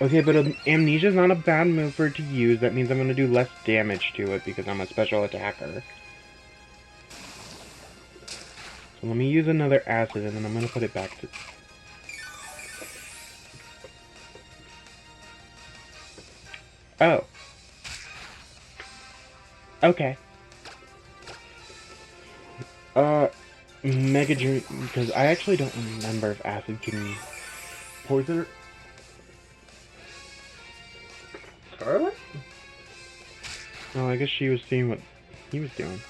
Okay, but amnesia's not a bad move for it to use. That means I'm going to do less damage to it because I'm a special attacker. So let me use another acid, and then I'm going to put it back to... Oh. Okay. Mega Dream... Because I actually don't remember if acid can poison it. Scarlet? Oh, I guess she was seeing what he was doing.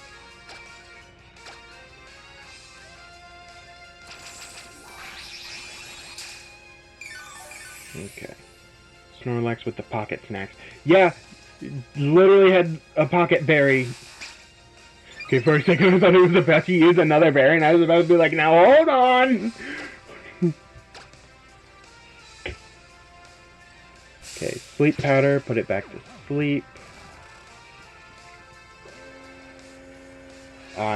Okay. Snorlax with the pocket snacks. Yeah, literally had a pocket berry. Okay, for a second I thought it was about to use another berry, and I was about to be like, now hold on! Okay, sleep powder, put it back to sleep. I'm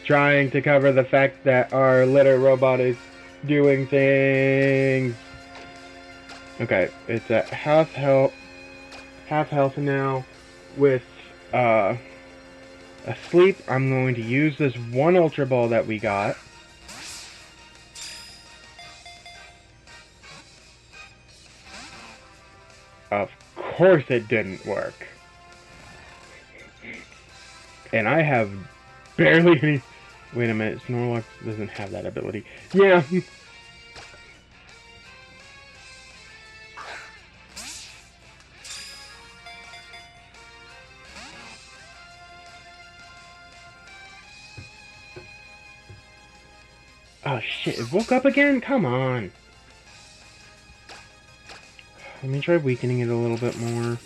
trying to cover the fact that our litter robot is doing things. Okay, it's at half health now. With asleep, I'm going to use this one Ultra Ball that we got. Of course it didn't work. And I have barely any... Wait a minute, Snorlax doesn't have that ability. Yeah. Oh shit, it woke up again? Come on. Let me try weakening it a little bit more.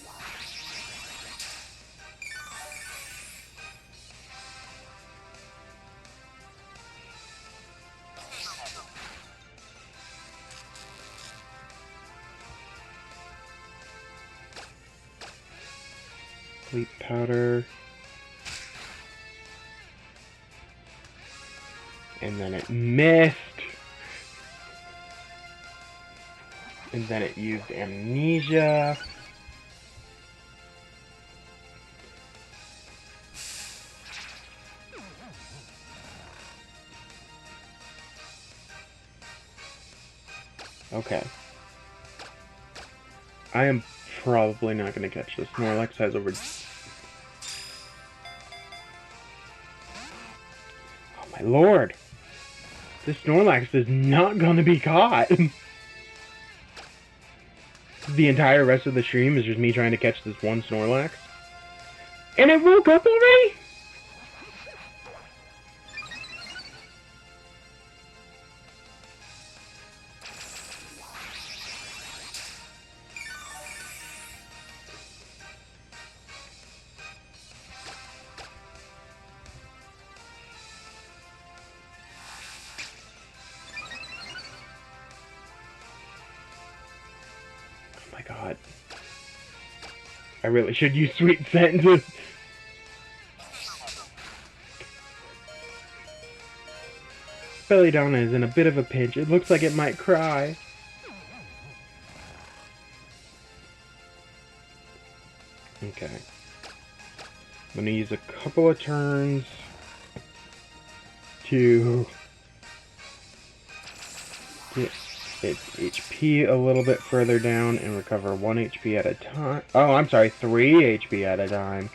Sleep powder. And then it missed. And then it used amnesia. Okay. I am probably not going to catch this. Snorlax has over... Oh my lord! This Snorlax is not going to be caught! The entire rest of the stream is just me trying to catch this one Snorlax. And it woke up already?! God. I really should use sweet sentences. Belladonna is in a bit of a pinch. It looks like it might cry. Okay. I'm gonna use a couple of turns to get its HP a little bit further down and recover 1 HP at a time. Oh, I'm sorry, 3 HP at a time.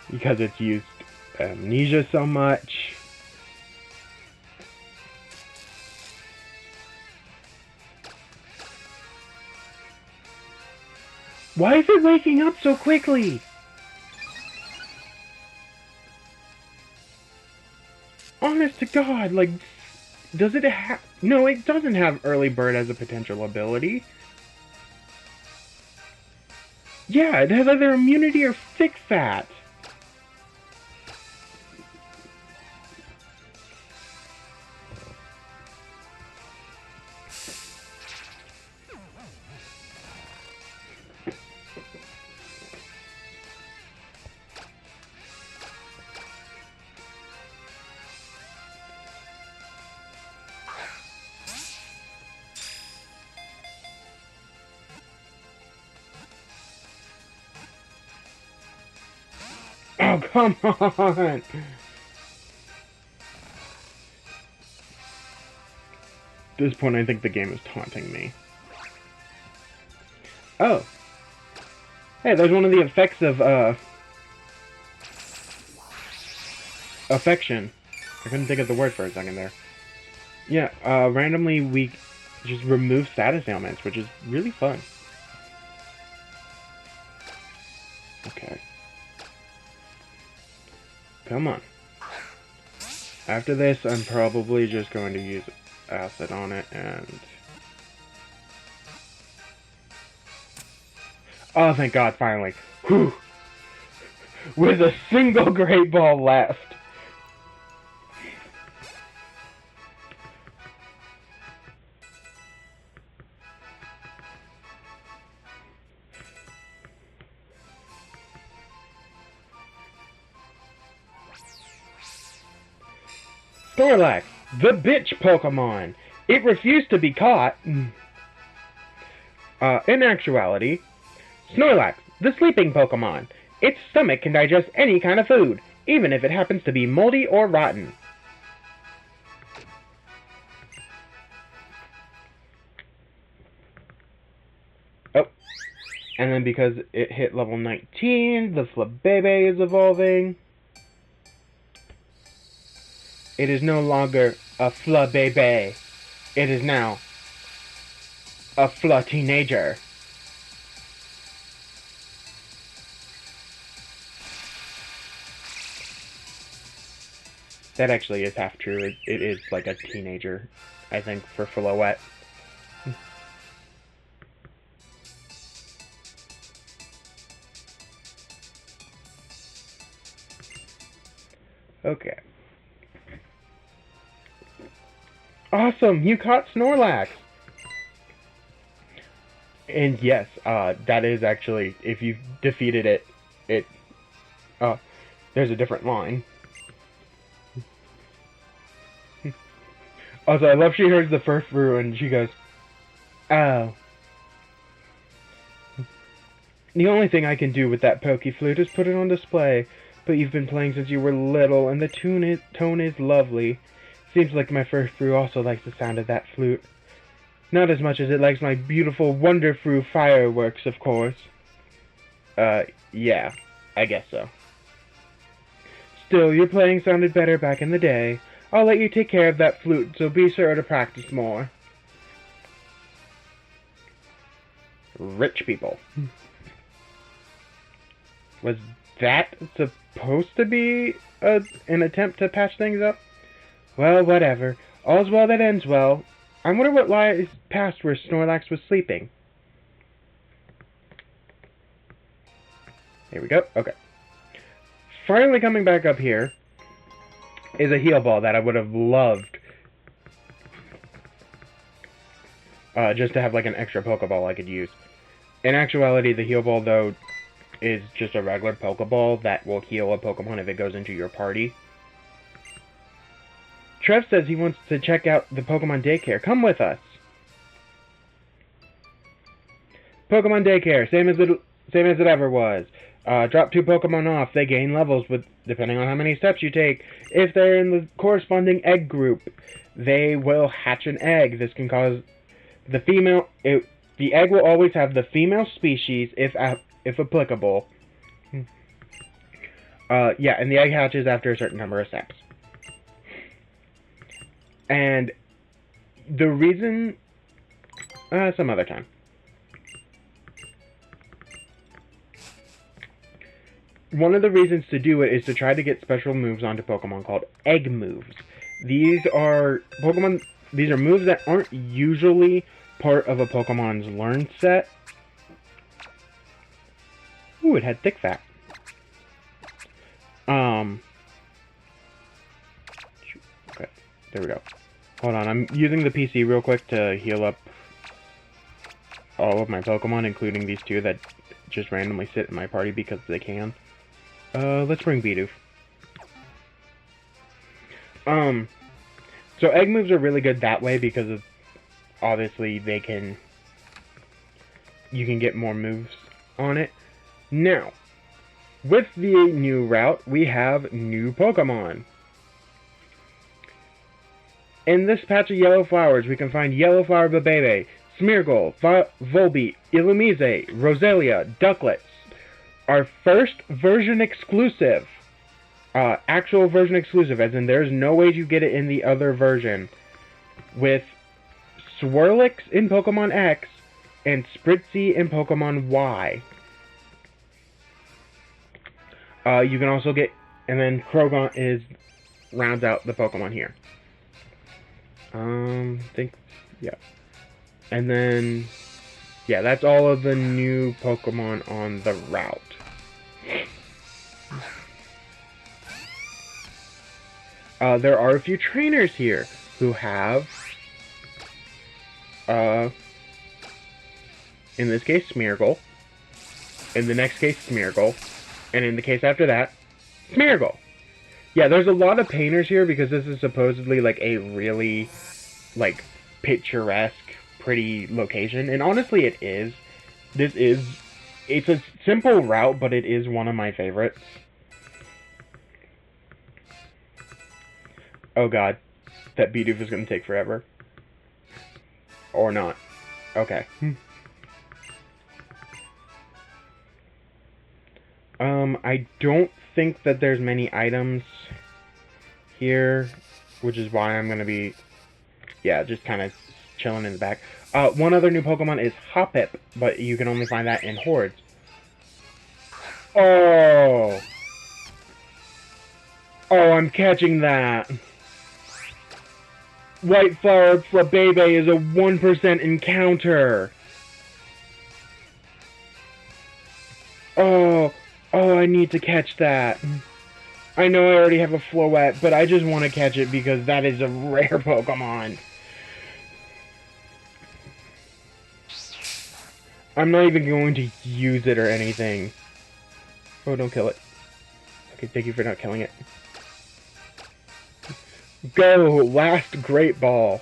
Because it's used amnesia so much. Why is it waking up so quickly? Honest to God, like... Does it have... No, it doesn't have Early Bird as a potential ability. Yeah, it has either immunity or thick fat. Oh, come on! At this point, I think the game is taunting me. Oh. Hey, there's one of the effects of, affection. I couldn't think of the word for a second there. Yeah, randomly we just remove status ailments, which is really fun. Okay. Come on. After this, I'm probably just going to use acid on it and... Oh, thank God, finally. Whew! With a single great ball left. Snorlax, the bitch Pokemon. It refused to be caught. In actuality, Snorlax, the sleeping Pokemon. Its stomach can digest any kind of food, even if it happens to be moldy or rotten. Oh. And then because it hit level 19, the Flabébé is evolving. It is no longer a Flabébé. It is now a Fla-teenager. That actually is half true. It is like a teenager, I think, for Floette. Okay. Awesome! You caught Snorlax! And yes, that is actually, if you've defeated it, there's a different line. Also, I love she hears the first brew and she goes, oh. The only thing I can do with that Poke Flute is put it on display, but you've been playing since you were little, and the tone is lovely. Seems like my first brew also likes the sound of that flute. Not as much as it likes my beautiful Wonderfru fireworks, of course. Yeah, I guess so. Still, your playing sounded better back in the day. I'll let you take care of that flute, so be sure to practice more. Rich people. Was that supposed to be an attempt to patch things up? Well, whatever. All's well that ends well. I wonder what lies past where Snorlax was sleeping. Here we go. Okay. Finally coming back up here is a heal ball that I would have loved just to have like an extra Pokeball I could use. In actuality, the heal ball, though, is just a regular Pokeball that will heal a Pokemon if it goes into your party. Trev says he wants to check out the Pokemon daycare. Come with us. Pokemon daycare, same as it ever was. Drop 2 Pokemon off. They gain levels with depending on how many steps you take. If they're in the corresponding egg group, they will hatch an egg. This can cause the female. The egg will always have the female species if applicable. Yeah, and the egg hatches after a certain number of steps. And the reason... some other time. One of the reasons to do it is to try to get special moves onto Pokemon called egg moves. These are moves that aren't usually part of a Pokemon's learn set. Ooh, it had thick fat. Okay, there we go. Hold on, I'm using the PC real quick to heal up all of my Pokemon, including these two that just randomly sit in my party because they can. Let's bring Bidoof. So egg moves are really good that way because of, obviously, you can get more moves on it. Now, with the new route, we have new Pokemon. In this patch of yellow flowers, we can find Yellow Flower Babebe, Smeargle, Volbeat, Illumise, Roselia, Ducklets. Our first version exclusive. Actual version exclusive, as in there's no way you get it in the other version. With Swirlix in Pokemon X and Spritzee in Pokemon Y. You can also get, and then Krogon rounds out the Pokemon here. Yeah. And then, yeah, that's all of the new Pokemon on the route. There are a few trainers here who have, in this case, Smeargle. In the next case, Smeargle. And in the case after that, Smeargle. Yeah, there's a lot of painters here because this is supposedly, like, a really, like, picturesque, pretty location. And honestly, it is. It's a simple route, but it is one of my favorites. Oh god, that Bidoof is going to take forever. Or not. Okay. I don't think that there's many items here, which is why I'm going to be, yeah, just kind of chilling in the back. One other new Pokemon is Hoppip, but you can only find that in hordes. Oh! Oh, I'm catching that! White Flower Flabebe is a 1% encounter! Oh, I need to catch that. I know I already have a Floette, but I just want to catch it because that is a rare Pokemon. I'm not even going to use it or anything. Oh, don't kill it. Okay, thank you for not killing it. Go! Last Great Ball!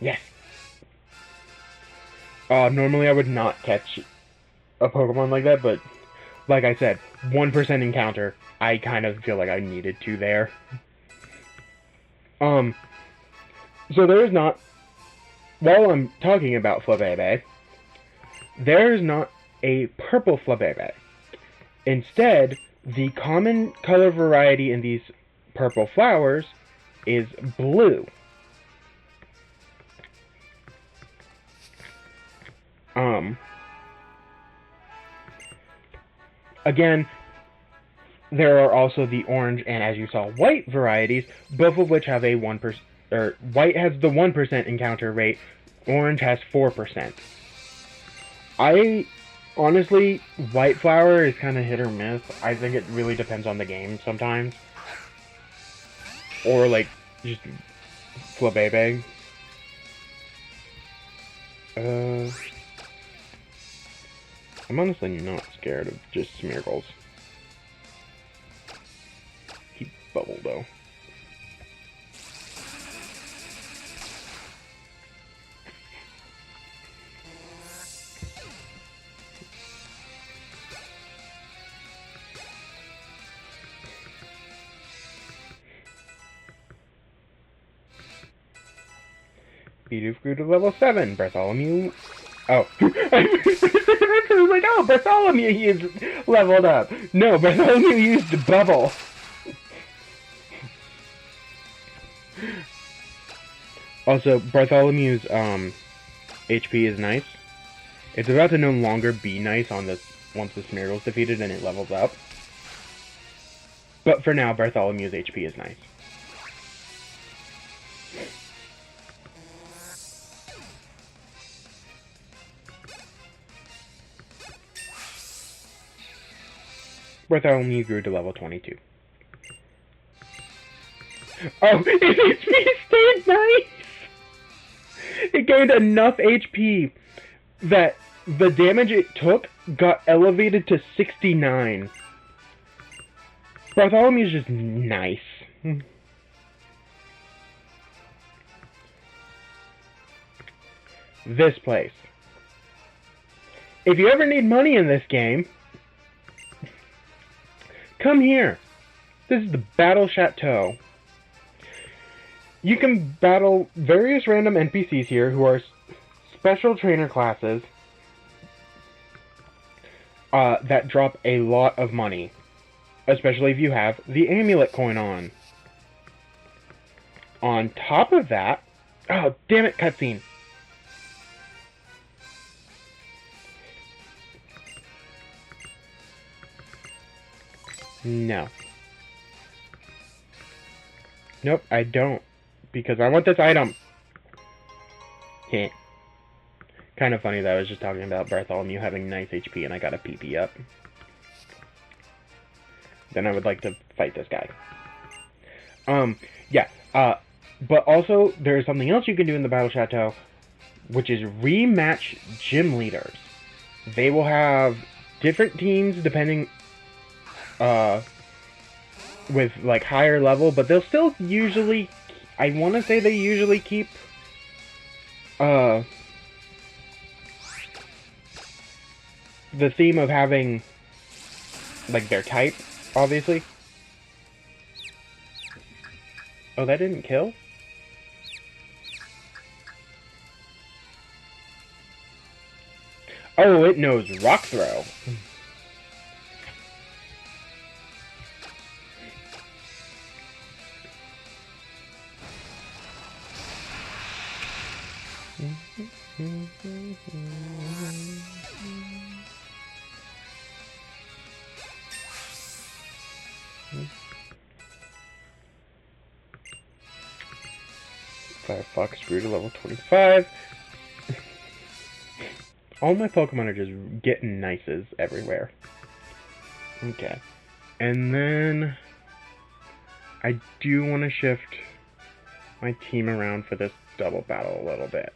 Yes! Normally I would not catch a Pokemon like that, but like I said, 1% encounter. I kind of feel like I needed to there. So there's not, while I'm talking about Flabebe, there's not a purple Flabebe. Instead, the common color variety in these purple flowers is blue. Again, there are also the orange and, as you saw, white varieties, both of which have a 1%, or white has the 1% encounter rate, orange has 4%. Honestly, white flower is kind of hit or miss. I think it really depends on the game sometimes. Or, like, just Flabebe. I'm honestly not scared of just Smeargles. He bubbled, though. Bidoof grew to level 7. Bartholomew... Oh. I was like, oh, Bartholomew used leveled up. No, Bartholomew used Bubble. Also, Bartholomew's HP is nice. It's about to no longer be nice on this once the Smeargle's defeated and it levels up. But for now, Bartholomew's HP is nice. Bartholomew grew to level 22. Oh, its HP stayed nice! It gained enough HP that the damage it took got elevated to 69. Bartholomew's just nice. This place. If you ever need money in this game, come here. This is the Battle Chateau. You can battle various random NPCs here who are special trainer classes that drop a lot of money. Especially if you have the amulet coin on. On top of that... Oh, damn it, cutscene. No. Nope, I don't. Because I want this item. Heh. Kind of funny that I was just talking about Bartholomew having nice HP and I got a PP up. Then I would like to fight this guy. Yeah. But also, there's something else you can do in the Battle Chateau, which is rematch gym leaders. They will have different teams depending, with, like, higher level, but they'll still usually, I want to say they usually keep, the theme of having, like, their type, obviously. Oh, that didn't kill? Oh, it knows Rock Throw. Firefox grew to level 25. All my Pokemon are just getting nices everywhere. Okay. And then I do want to shift my team around for this double battle a little bit.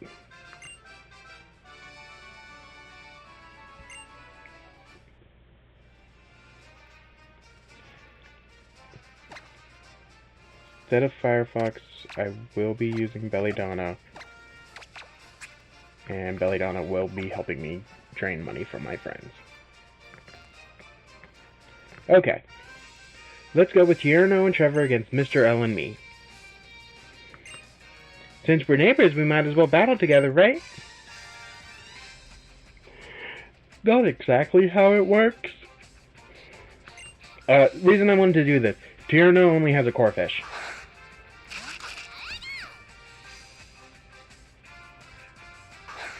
Instead of Firefox, I will be using Belladonna. And Belladonna will be helping me drain money from my friends. Okay. Let's go with Tierno and Trevor against Mr. L and me. Since we're neighbors, we might as well battle together, right? Not exactly how it works. Reason I wanted to do this. Tierno only has a Corphish.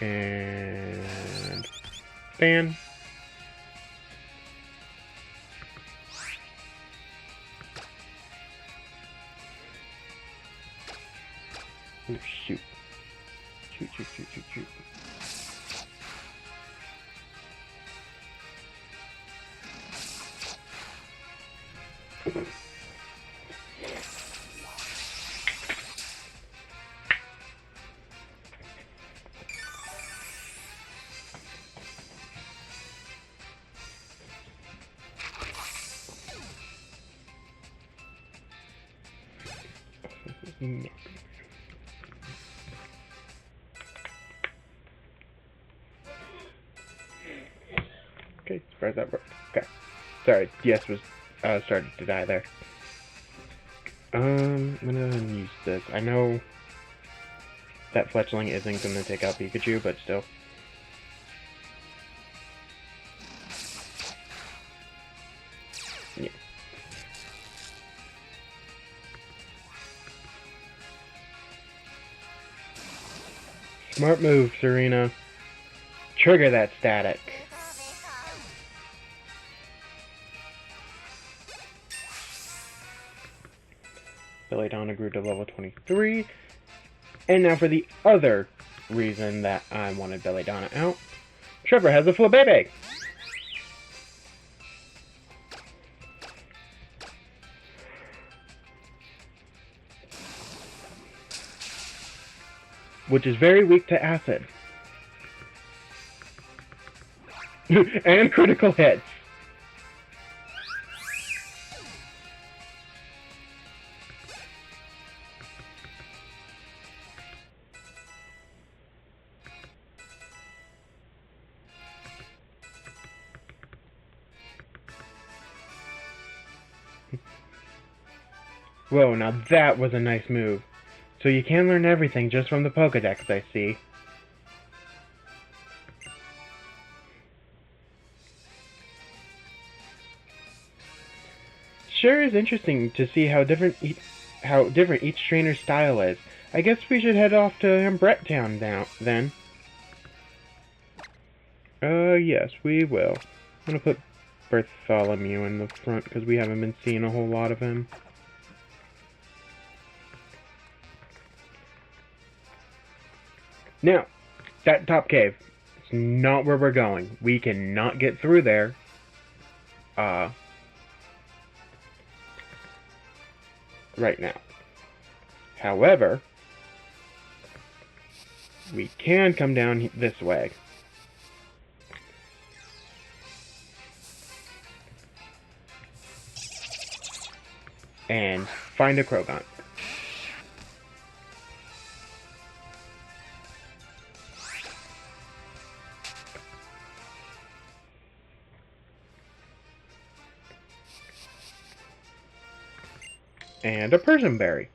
And ban. Oh, shoot. Shoot, shoot, shoot, shoot, shoot. Okay, as far as that worked. Okay. Sorry, DS was started to die there. I'm gonna use this. I know that Fletchling isn't gonna take out Pikachu, but still. Yeah. Smart move, Serena. Trigger that static. Belladonna grew to level 23. And now for the other reason that I wanted Belladonna out. Trevor has a Flabébé. which is very weak to acid. And critical hits. Whoa, now that was a nice move. So you can learn everything just from the Pokedex, I see. Sure is interesting to see how different each trainer's style is. I guess we should head off to Brett Town now, then. Yes, we will. I'm gonna put Bartholomew in the front because we haven't been seeing a whole lot of him. Now, that top cave, it's not where we're going. We cannot get through there. Right now. However, we can come down this way. And find a Krogon. And a Persian berry.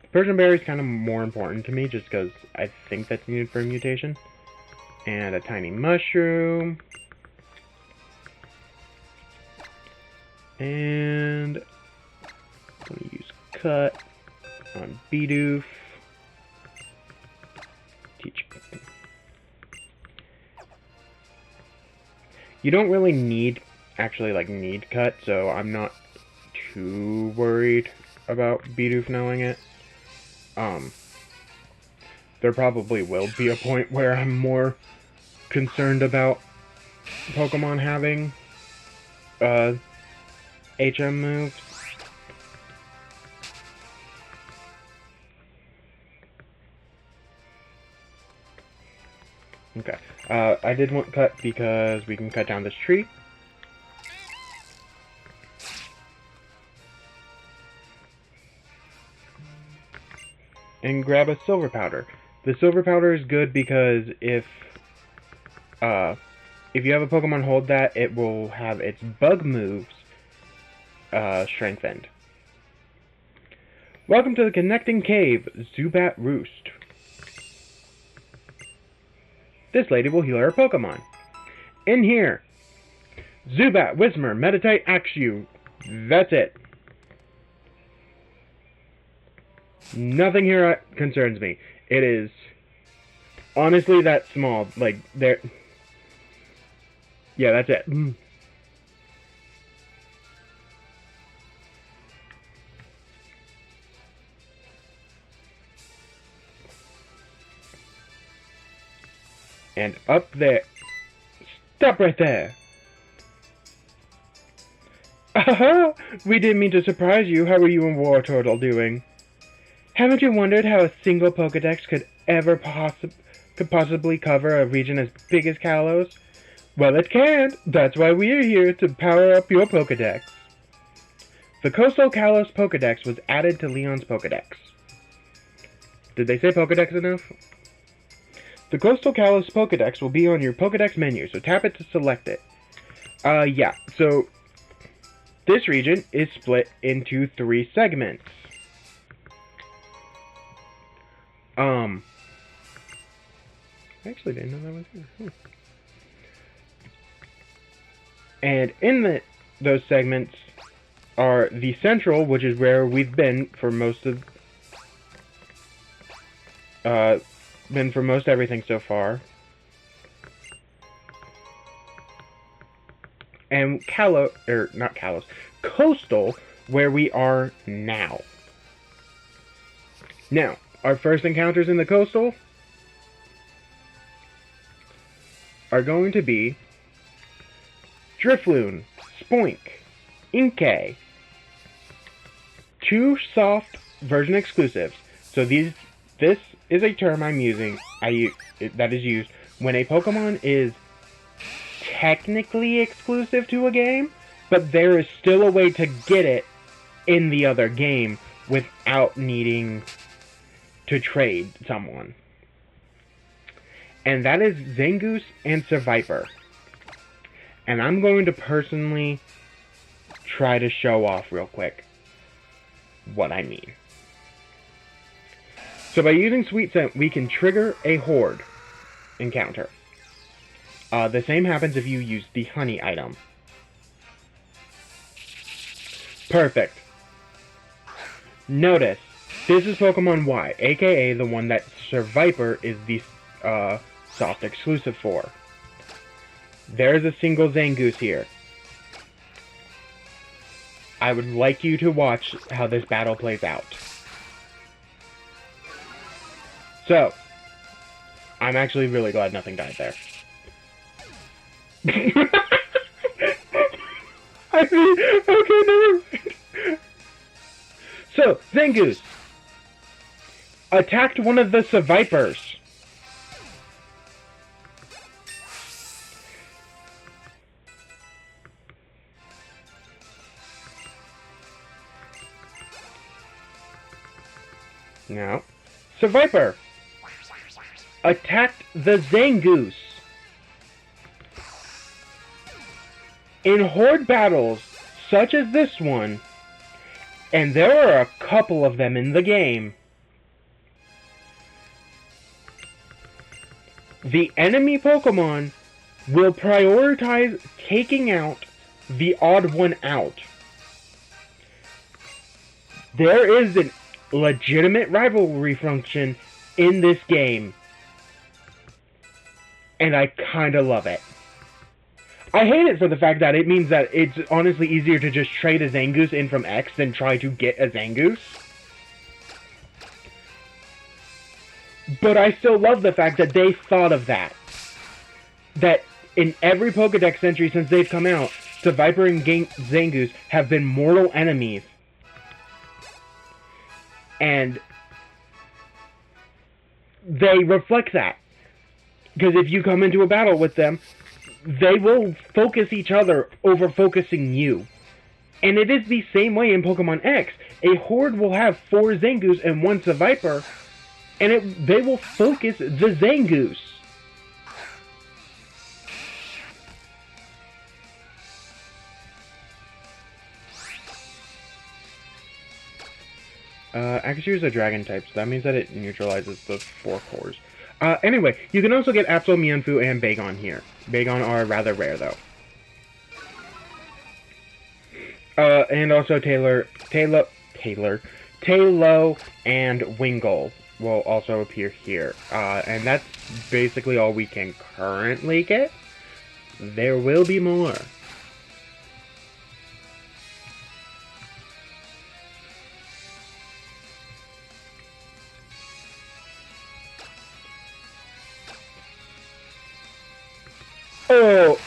The Persian berry is kind of more important to me just because I think that's needed for a mutation. And a tiny mushroom. And I'm going to use cut on Bidoof. Teach. You don't really need cut, so I'm not too worried about Bidoof knowing it. There probably will be a point where I'm more concerned about Pokemon having HM moves. Okay. I did want cut because we can cut down this tree. And grab a silver powder. The silver powder is good because if you have a Pokemon hold that, it will have its bug moves strengthened. Welcome to the connecting cave, Zubat Roost. This lady will heal her Pokemon. In here, Zubat, Whismur, Meditite, Axew. That's it. Nothing here concerns me. It is honestly that small. Like, there. Yeah, that's it. And up there. Stop right there. Aha! We didn't mean to surprise you. How are you and War Turtle doing? Haven't you wondered how a single Pokedex could possibly cover a region as big as Kalos? Well, it can't. That's why we're here, to power up your Pokedex. The Coastal Kalos Pokedex was added to Leon's Pokedex. Did they say Pokedex enough? The Coastal Kalos Pokedex will be on your Pokedex menu, so tap it to select it. Yeah, so this region is split into 3 segments. I actually didn't know that was here. And in those segments are the central, which is where we've been for most of everything so far. And Coastal, where we are now. Now, our first encounters in the Coastal are going to be Drifloon, Spoink, Inkay. 2 soft version exclusives. So this is a term that is used when a Pokemon is technically exclusive to a game, but there is still a way to get it in the other game without needing to trade someone. And that is Zangoose and Seviper. And I'm going to personally try to show off real quick what I mean. So by using Sweet Scent, we can trigger a Horde encounter. The same happens if you use the Honey item. Perfect. Notice, this is Pokemon Y, aka the one that Seviper is the soft exclusive for. There's a single Zangoose here. I would like you to watch how this battle plays out. So, I'm actually really glad nothing died there. I mean, okay, never mind. So, Zangoose attacked one of the Sevipers. Now, Seviper attacked the Zangoose. In Horde battles, such as this one, and there are a couple of them in the game, the enemy Pokemon will prioritize taking out the odd one out. There is a legitimate rivalry function in this game, and I kinda love it. I hate it for the fact that it means that it's honestly easier to just trade a Zangoose in from X than try to get a Zangoose. But I still love the fact that they thought of that. That in every Pokedex entry since they've come out, Seviper and Zangoose have been mortal enemies. And they reflect that. Because if you come into a battle with them, they will focus each other over focusing you. And it is the same way in Pokemon X. A Horde will have 4 Zangoose and 1 Seviper, and they will focus the Zangoose. Actually, is a dragon type, so that means that it neutralizes the 4 cores. Anyway, you can also get Absol, Mienfoo, and Bagon here. Bagon are rather rare, though. And also Tailo, and Wingull will also appear here. And that's basically all we can currently get. There will be more.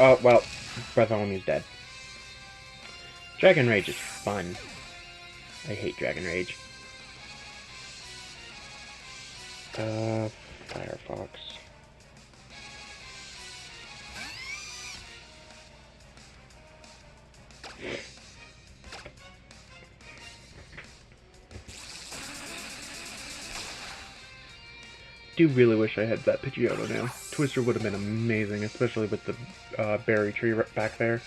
Oh, well, Bartholomew's dead. Dragon Rage is fun. I hate Dragon Rage. Firefox. Do really wish I had that Pidgeotto now. Twister would have been amazing, especially with the berry tree back there.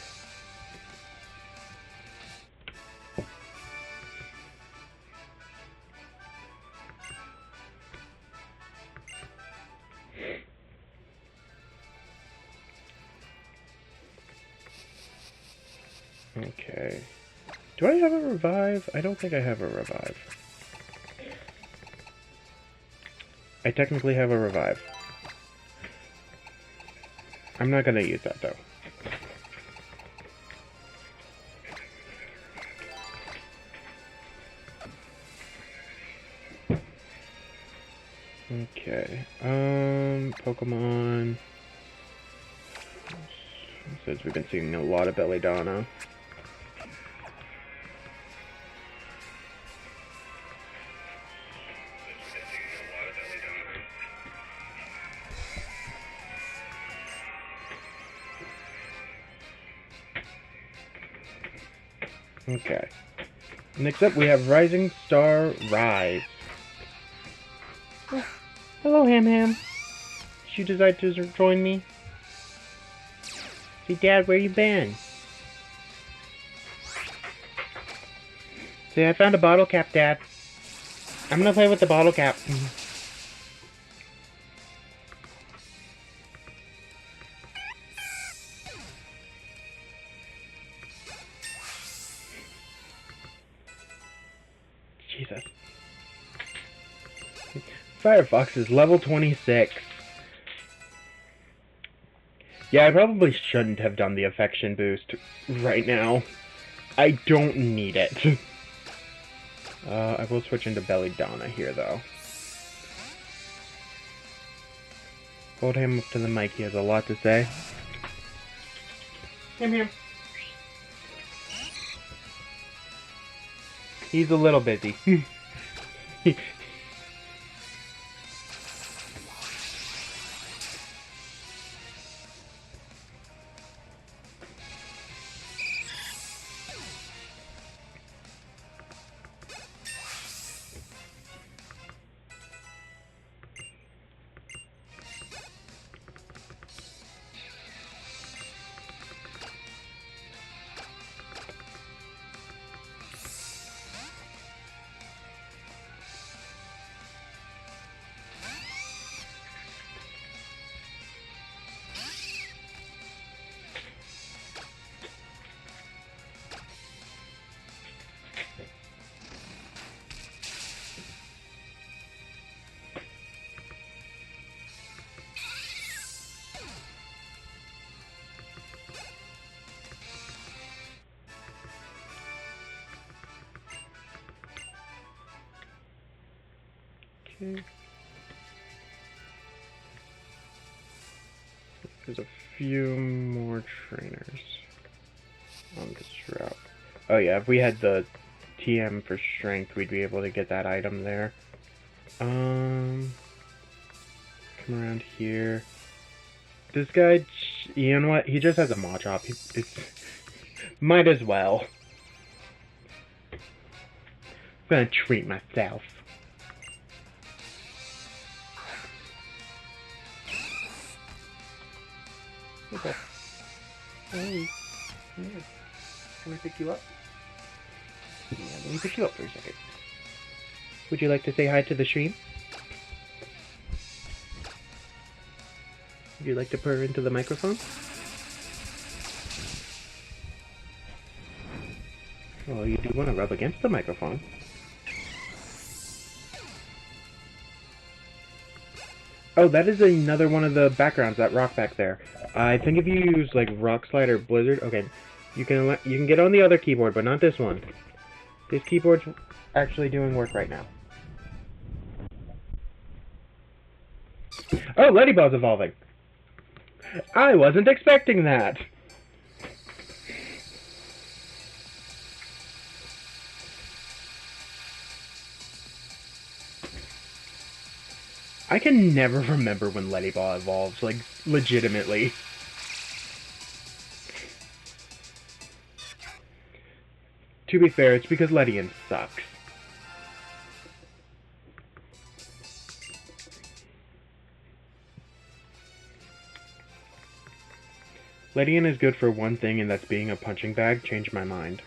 Okay. Do I have a revive? I don't think I have a revive. I technically have a revive. I'm not gonna use that, though. Okay. Pokemon. Since we've been seeing a lot of Belladonna. Okay. Next up, we have Rising Star Rise. Oh, hello, Ham Ham. Did you decide to join me? Say, Dad, where you been? Say, I found a bottle cap, Dad. I'm gonna play with the bottle cap. Jesus. Firefox is level 26. Yeah, I probably shouldn't have done the affection boost right now. I don't need it. I will switch into Belladonna here, though. Hold him up to the mic, he has a lot to say. Here. He's a little busy. Okay. There's a few more trainers on this route. Oh yeah, if we had the TM for strength, we'd be able to get that item there. Come around here. This guy, you know what? He just has a Machop. Might as well. I'm gonna treat myself. Okay. Hey. Yeah. Can I pick you up? Yeah, let me pick you up for a second. Would you like to say hi to the stream? Would you like to purr into the microphone? Well, you do want to rub against the microphone. Oh, that is another one of the backgrounds, that rock back there. I think if you use like Rock Slide or Blizzard, okay, you can get on the other keyboard, but not this one. This keyboard's actually doing work right now. Oh, Ladyball's evolving. I wasn't expecting that. I can never remember when Ladyball evolves, like, legitimately. To be fair, it's because Ledian sucks. Ledian is good for one thing, and that's being a punching bag. Changed my mind.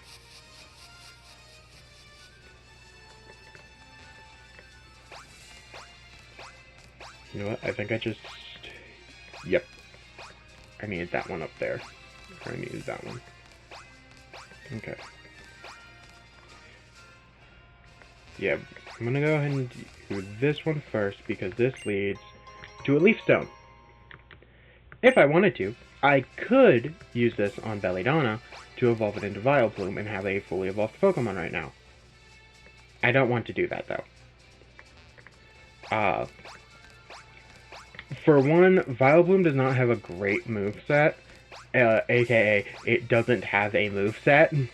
You know what? I think I just... Yep. I needed that one up there. Or I needed that one. Okay. Yeah, I'm gonna go ahead and do this one first, because this leads to a Leaf Stone. If I wanted to, I could use this on Belladonna to evolve it into Vileplume and have a fully evolved Pokemon right now. I don't want to do that, though. For one, Vileplume does not have a great moveset, aka it doesn't have a moveset.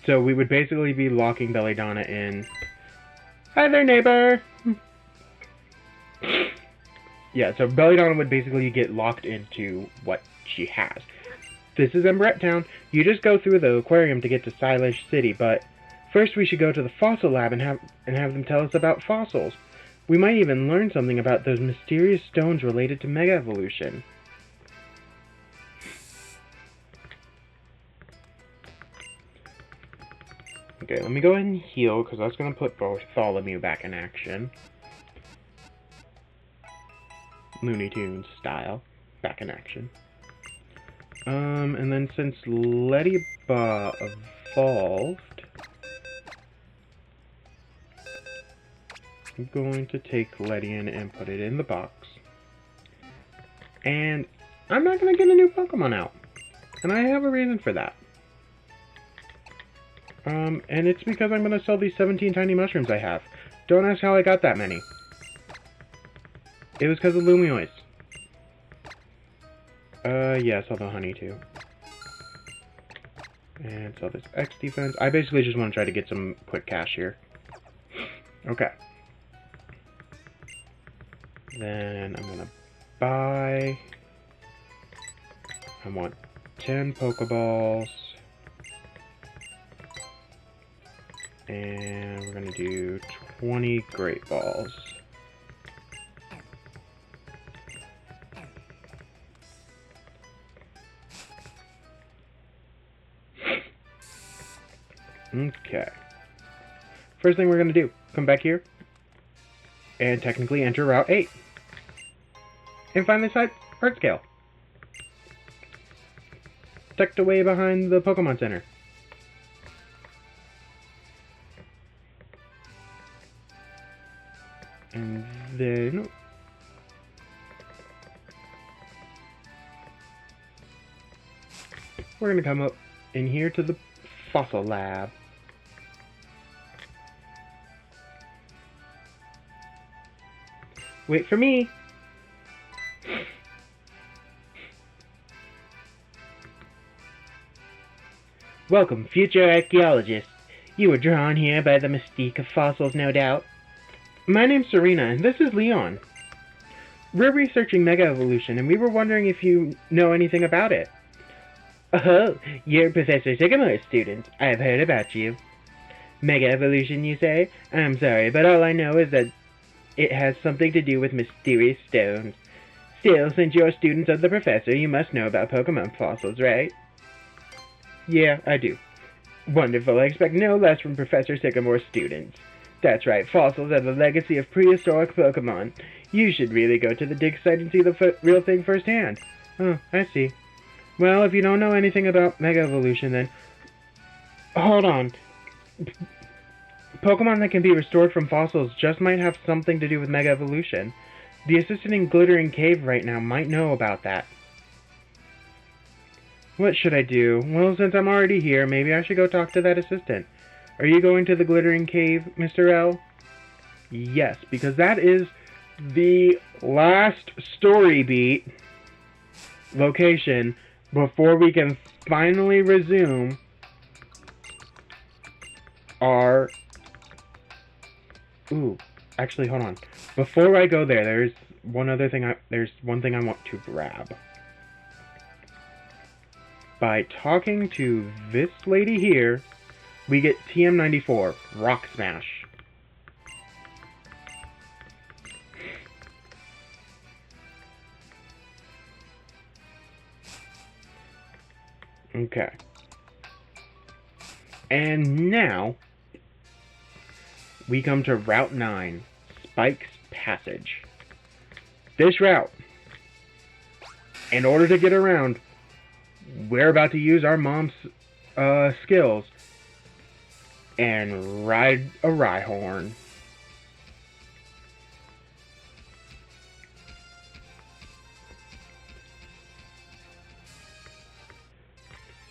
So we would basically be locking Belladonna in. Hi there, neighbor! Yeah, so Belladonna would basically get locked into what she has. This is Emberette Town. You just go through the aquarium to get to Stylish City, but first we should go to the fossil lab and have them tell us about fossils. We might even learn something about those mysterious stones related to Mega Evolution. Okay, let me go ahead and heal, because that's going to put Bartholomew back in action. Looney Tunes style. Back in action. And then since Ladybug evolved, I'm going to take Ledian and put it in the box. And I'm not going to get a new Pokemon out. And I have a reason for that. And it's because I'm going to sell these 17 tiny mushrooms I have. Don't ask how I got that many. It was because of Lumioids. Yeah, sell the honey too. And sell this X defense. I basically just want to try to get some quick cash here. Okay. Then I'm going to buy... I want 10 Pokeballs. And we're going to do 20 Great Balls. Okay. First thing we're going to do, come back here and technically enter Route 8. And find this art scale. Tucked away behind the Pokemon Center. And then we're going to come up in here to the Fossil Lab. Wait for me! Welcome, future archaeologists. You were drawn here by the mystique of fossils, no doubt. My name's Serena, and this is Leon. We're researching Mega Evolution, and we were wondering if you know anything about it. Oh, you're Professor Sycamore's student. I've heard about you. Mega Evolution, you say? I'm sorry, but all I know is that it has something to do with mysterious stones. Still, since you're students of the Professor, you must know about Pokemon fossils, right? Yeah, I do. Wonderful, I expect no less from Professor Sycamore's students. That's right, fossils are the legacy of prehistoric Pokemon. You should really go to the dig site and see the real thing firsthand. Oh, I see. Well, if you don't know anything about Mega Evolution, then... Hold on. Pokemon that can be restored from fossils just might have something to do with Mega Evolution. The assistant in Glittering Cave right now might know about that. What should I do? Well, since I'm already here, maybe I should go talk to that assistant. Are you going to the Glittering Cave, Mr. L? Yes, because that is the last story beat location before we can finally resume our... Ooh, actually, hold on. Before I go there, there's one thing I want to grab. By talking to this lady here, we get TM94, Rock Smash. Okay. And now, we come to Route 9, Spike's Passage. This route, in order to get around, we're about to use our mom's skills and ride a Rhyhorn.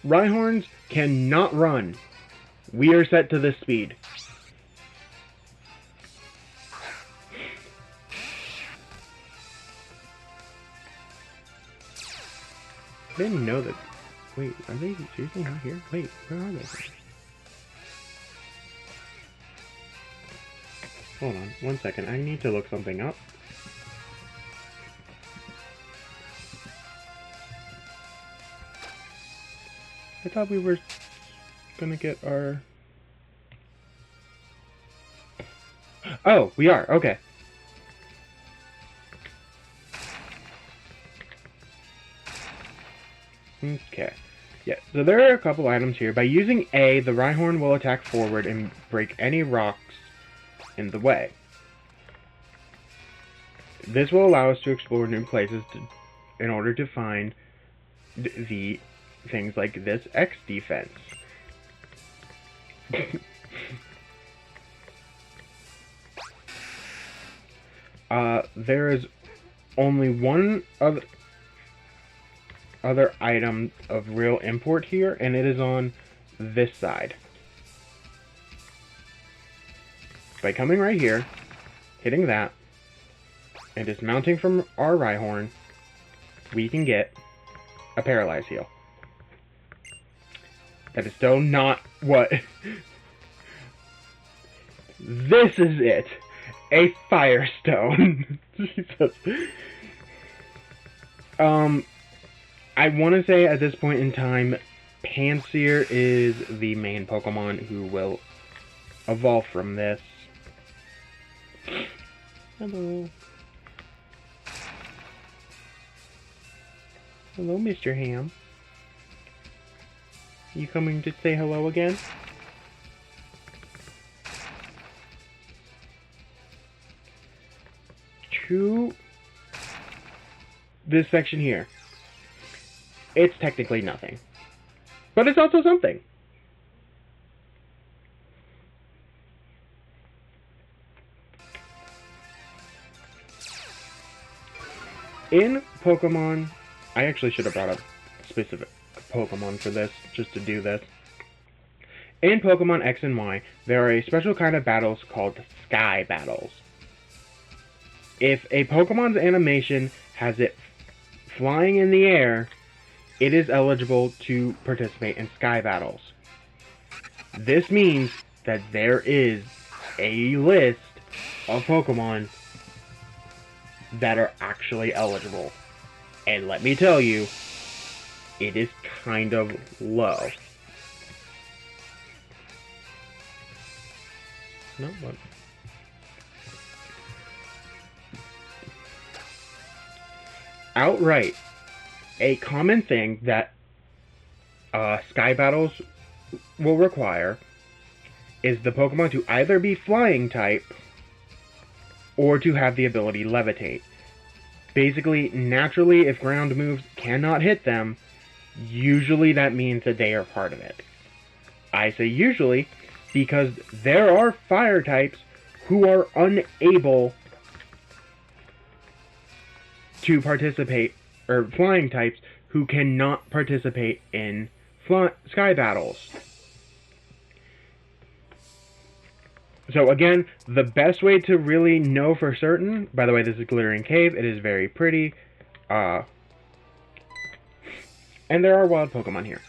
Rhyhorns cannot run. We are set to this speed. I didn't know that. Wait, are they seriously not here? Wait, where are they? Hold on, 1 second. I need to look something up. I thought we were gonna get our... Oh, we are. Okay. Okay. Yeah, so there are a couple items here. By using A, the Rhyhorn will attack forward and break any rocks in the way. This will allow us to explore new places in order to find the things like this X defense. There is only one other item of real import here, and it is on this side. By coming right here, hitting that, and dismounting from our Rhyhorn, we can get a Paralyze Heal. That is still not what... This is it! A Firestone! Jesus. I want to say at this point in time, Panseer is the main Pokemon who will evolve from this. Hello. Hello, Mr. Ham. You coming to say hello again? To this section here. It's technically nothing. But it's also something. In Pokemon, I actually should have brought up specific Pokemon for this, just to do this. In Pokemon X and Y, there are a special kind of battles called Sky Battles. If a Pokemon's animation has it flying in the air, it is eligible to participate in Sky Battles. This means that there is a list of Pokemon that are actually eligible. And let me tell you, it is kind of low. No, what? Outright, a common thing that Sky Battles will require is the Pokemon to either be Flying type or to have the ability Levitate. Basically, naturally, if ground moves cannot hit them, usually that means that they are part of it. I say usually because there are Fire types who are unable to participate, or Flying types who cannot participate in Sky Battles. So again, the best way to really know for certain, by the way, this is Glittering Cave, it is very pretty, and there are wild Pokemon here.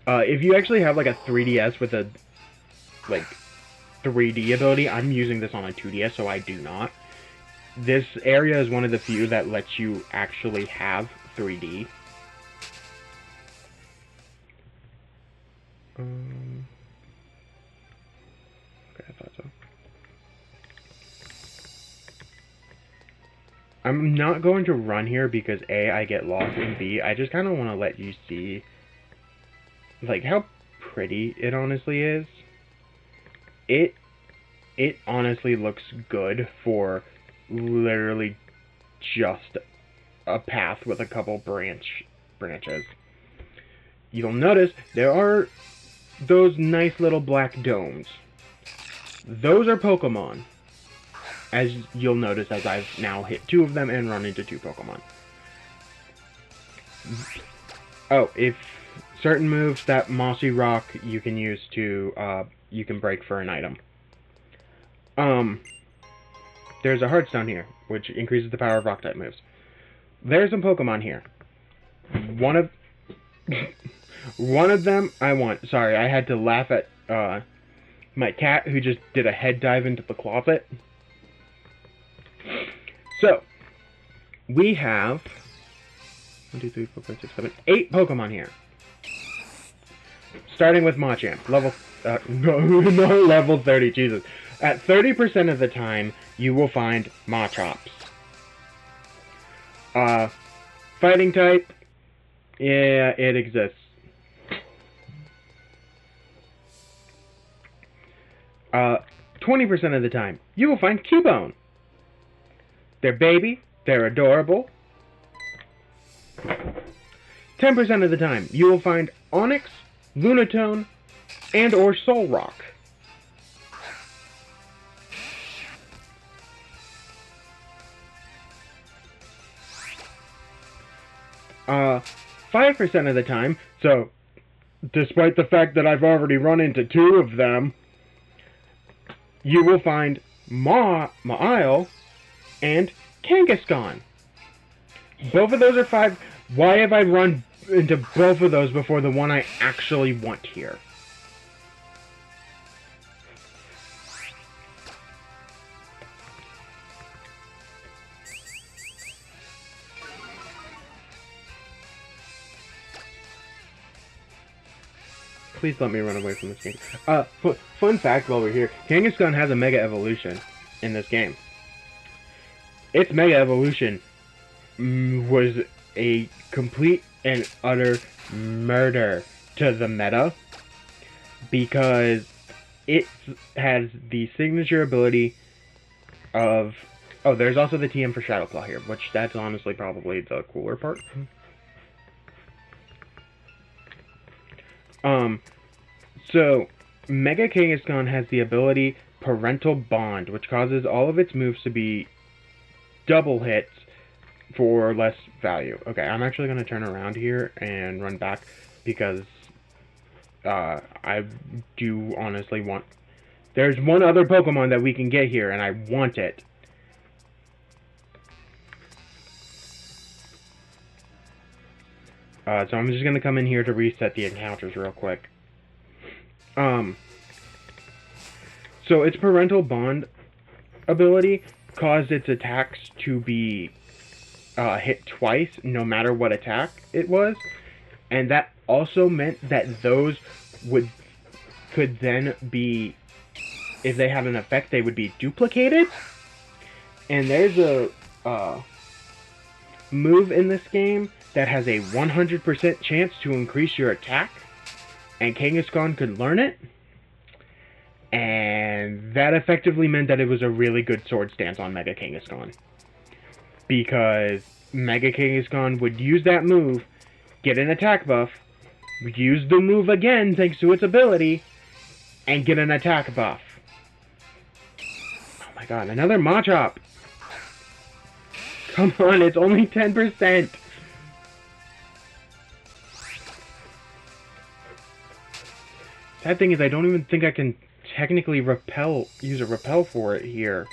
If you actually have like a 3DS with a, like, 3D ability, I'm using this on a 2DS, so I do not. This area is one of the few that lets you actually have 3D. Okay, I thought so. I'm not going to run here because A, I get lost, and B, I just kind of want to let you see, like, how pretty it honestly is. It honestly looks good for literally just a path with a couple branches. You'll notice there are those nice little black domes. Those are Pokemon, as you'll notice as I've now hit 2 of them and run into 2 Pokemon. Oh, if certain moves, that Mossy Rock you can use to, you can break for an item. There's a Heartstone here, which increases the power of Rock-type moves. There's some Pokemon here. One of them I want. Sorry, I had to laugh at, my cat who just did a head dive into the closet. So, we have 1, 2, 3, 4, 5, 6, 7, 8 Pokemon here. Starting with Machamp, level, no, level 30, Jesus. At 30% of the time, you will find Machops. Fighting type, yeah, it exists. 20% of the time, you will find Cubone. They're baby, they're adorable. 10% of the time, you will find Onix, Lunatone, and or Solrock. 5% of the time, so despite the fact that I've already run into 2 of them, you will find Ma'ile and Kangaskhan. Both of those are 5. Why have I run into both of those before the one I actually want here? Please let me run away from this game. Fun fact while we're here, Kangaskhan has a Mega Evolution in this game. Its Mega Evolution was a complete and utter murder to the meta because it has the signature ability of... Oh, there's also the TM for Shadowclaw here, which that's honestly probably the cooler part. So, Mega Kangaskhan has the ability Parental Bond, which causes all of its moves to be double hits for less value. Okay, I'm actually going to turn around here and run back because I do honestly want... There's one other Pokemon that we can get here, and I want it. So I'm just going to come in here to reset the encounters real quick. So its Parental Bond ability caused its attacks to be hit twice, no matter what attack it was, and that also meant that those could then be, if they had an effect, they would be duplicated. And there's a move in this game that has a 100% chance to increase your attack, and Kangaskhan could learn it, and that effectively meant that it was a really good sword stance on Mega Kangaskhan. Because Mega Kangaskhan would use that move, get an attack buff, use the move again thanks to its ability, and get an attack buff. Oh my god, another Machop! Come on, it's only 10%! Sad thing is, I don't even think I can technically use a repel for it here.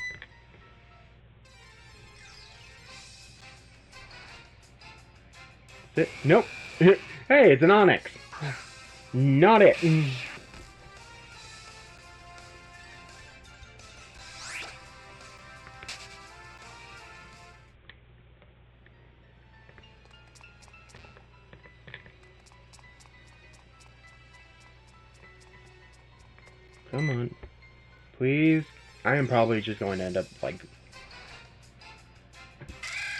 Is it? Nope. Hey, it's an Onix. Not it. Come on. Please. I am probably just going to end up, like...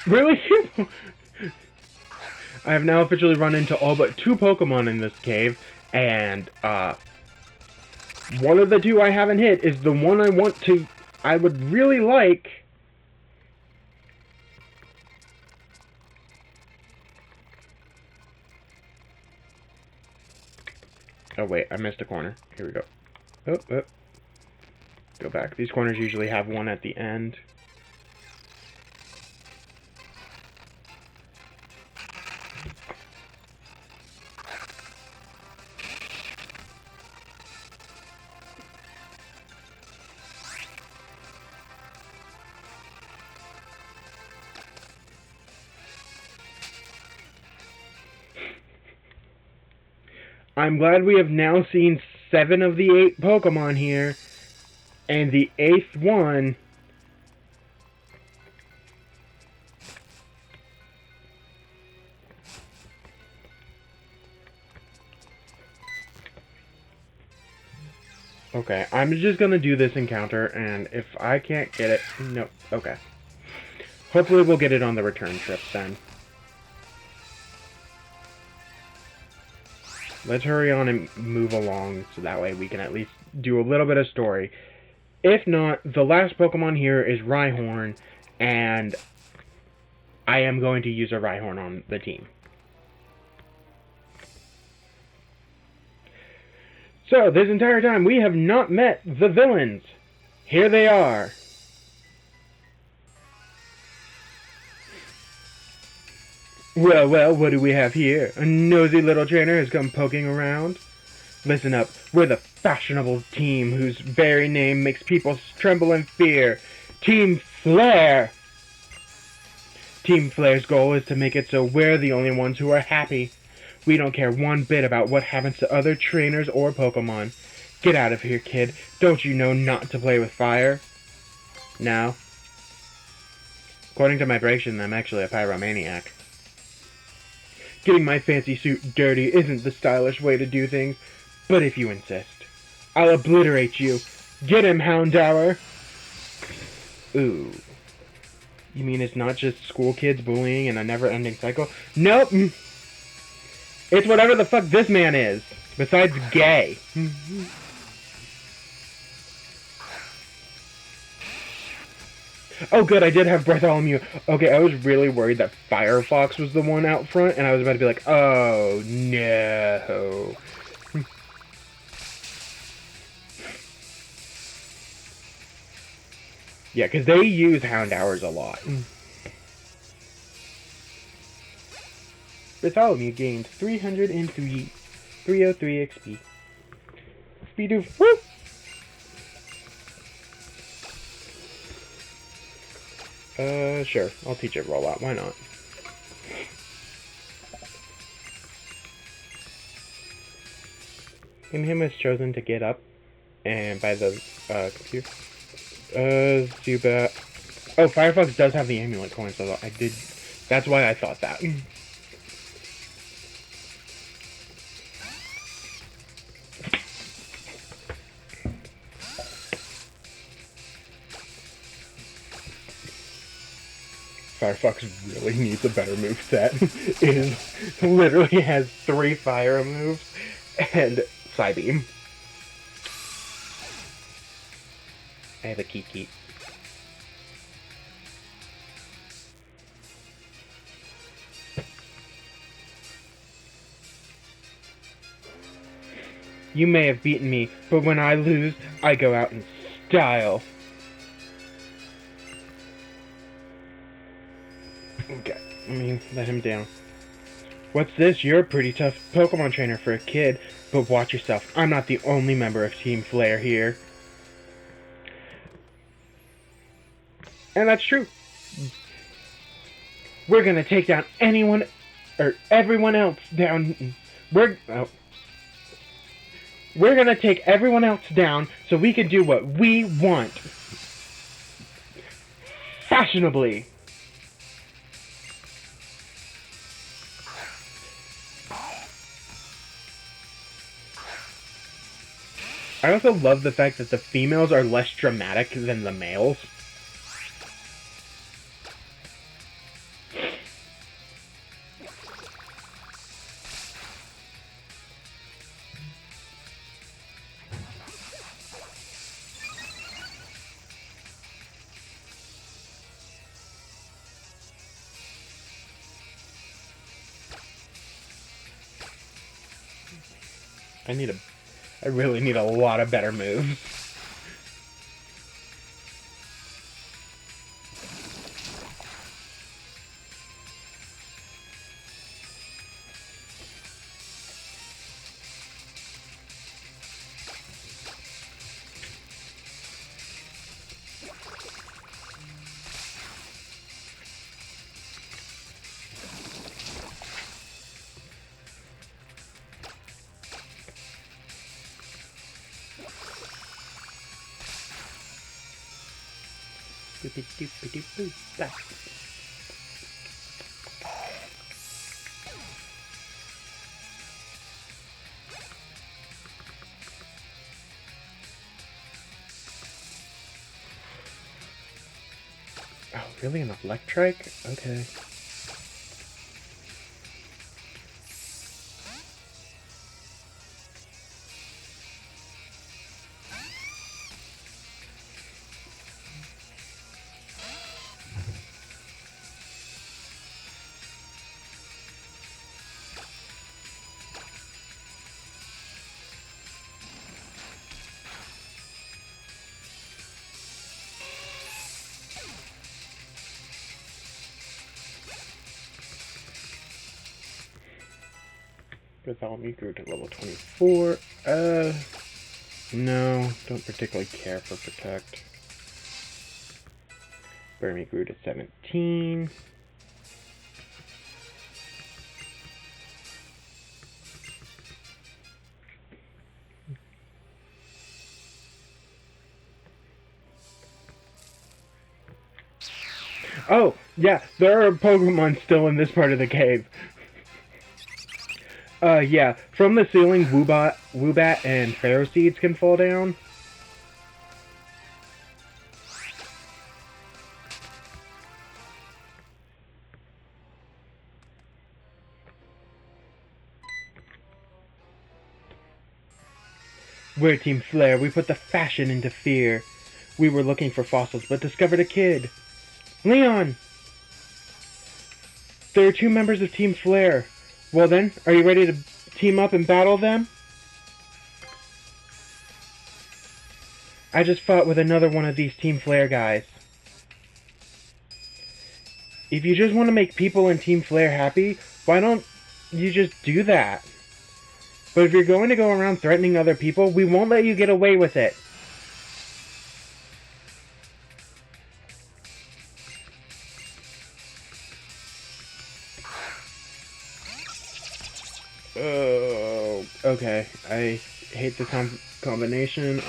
Really? I have now officially run into all but 2 Pokemon in this cave, and, one of the 2 I haven't hit is the one I would really like. Oh wait, I missed a corner. Here we go. Oh. Go back. These corners usually have one at the end. I'm glad we have now seen 7 of the 8 Pokemon here, and the 8th one Okay, I'm just gonna do this encounter, and if I can't get it... No, okay. Hopefully we'll get it on the return trip, then. Let's hurry on and move along, so that way we can at least do a little bit of story. If not, the last Pokemon here is Rhyhorn, and I am going to use a Rhyhorn on the team. So, this entire time, we have not met the villains. Here they are. Well, well, what do we have here? A nosy little trainer has come poking around. Listen up, we're the fashionable team whose very name makes people tremble in fear. Team Flare! Team Flare's goal is to make it so we're the only ones who are happy. We don't care one bit about what happens to other trainers or Pokemon. Get out of here, kid. Don't you know not to play with fire? No. According to my breakdown, I'm actually a pyromaniac. Getting my fancy suit dirty isn't the stylish way to do things, but if you insist, I'll obliterate you. Get him, Houndour! Ooh. You mean it's not just school kids bullying and a never-ending cycle? Nope! It's whatever the fuck this man is, besides gay. Oh good, I did have Bartholomew. Okay, I was really worried that Firefox was the one out front, and I was about to be like, oh no. Yeah, because they use Houndours a lot. Bartholomew gained 303 XP. Speedoo, woo! Sure. I'll teach it rollout. Why not? Him has chosen to get up, and by the computer. Zubat. Oh, Firefox does have the amulet coin, so I did. That's why I thought that. Firefox really needs a better moveset. It literally has 3 fire moves and Psybeam. I have a Kiki. You may have beaten me, but when I lose, I go out in style. Okay, let me let him down. What's this? You're a pretty tough Pokemon trainer for a kid, but watch yourself. I'm not the only member of Team Flare here. And that's true. We're gonna take down anyone, or everyone else down. We're gonna take everyone else down so we can do what we want. Fashionably. I also love the fact that the females are less dramatic than the males. I really need a lot of better moves. Oh, really? An Electrike? Okay. Bartholomew grew to level 24. No, don't particularly care for Protect. Burmy grew to 17. Oh, yeah, there are Pokemon still in this part of the cave. Yeah, from the ceiling, Woobat and Pharaoh Seeds can fall down. We're Team Flare. We put the fashion into fear. We were looking for fossils, but discovered a kid. Leon! There are 2 members of Team Flare. Well then, are you ready to team up and battle them? I just fought with another one of these Team Flare guys. If you just want to make people in Team Flare happy, why don't you just do that? But if you're going to go around threatening other people, we won't let you get away with it. Oh, okay. I hate the combination.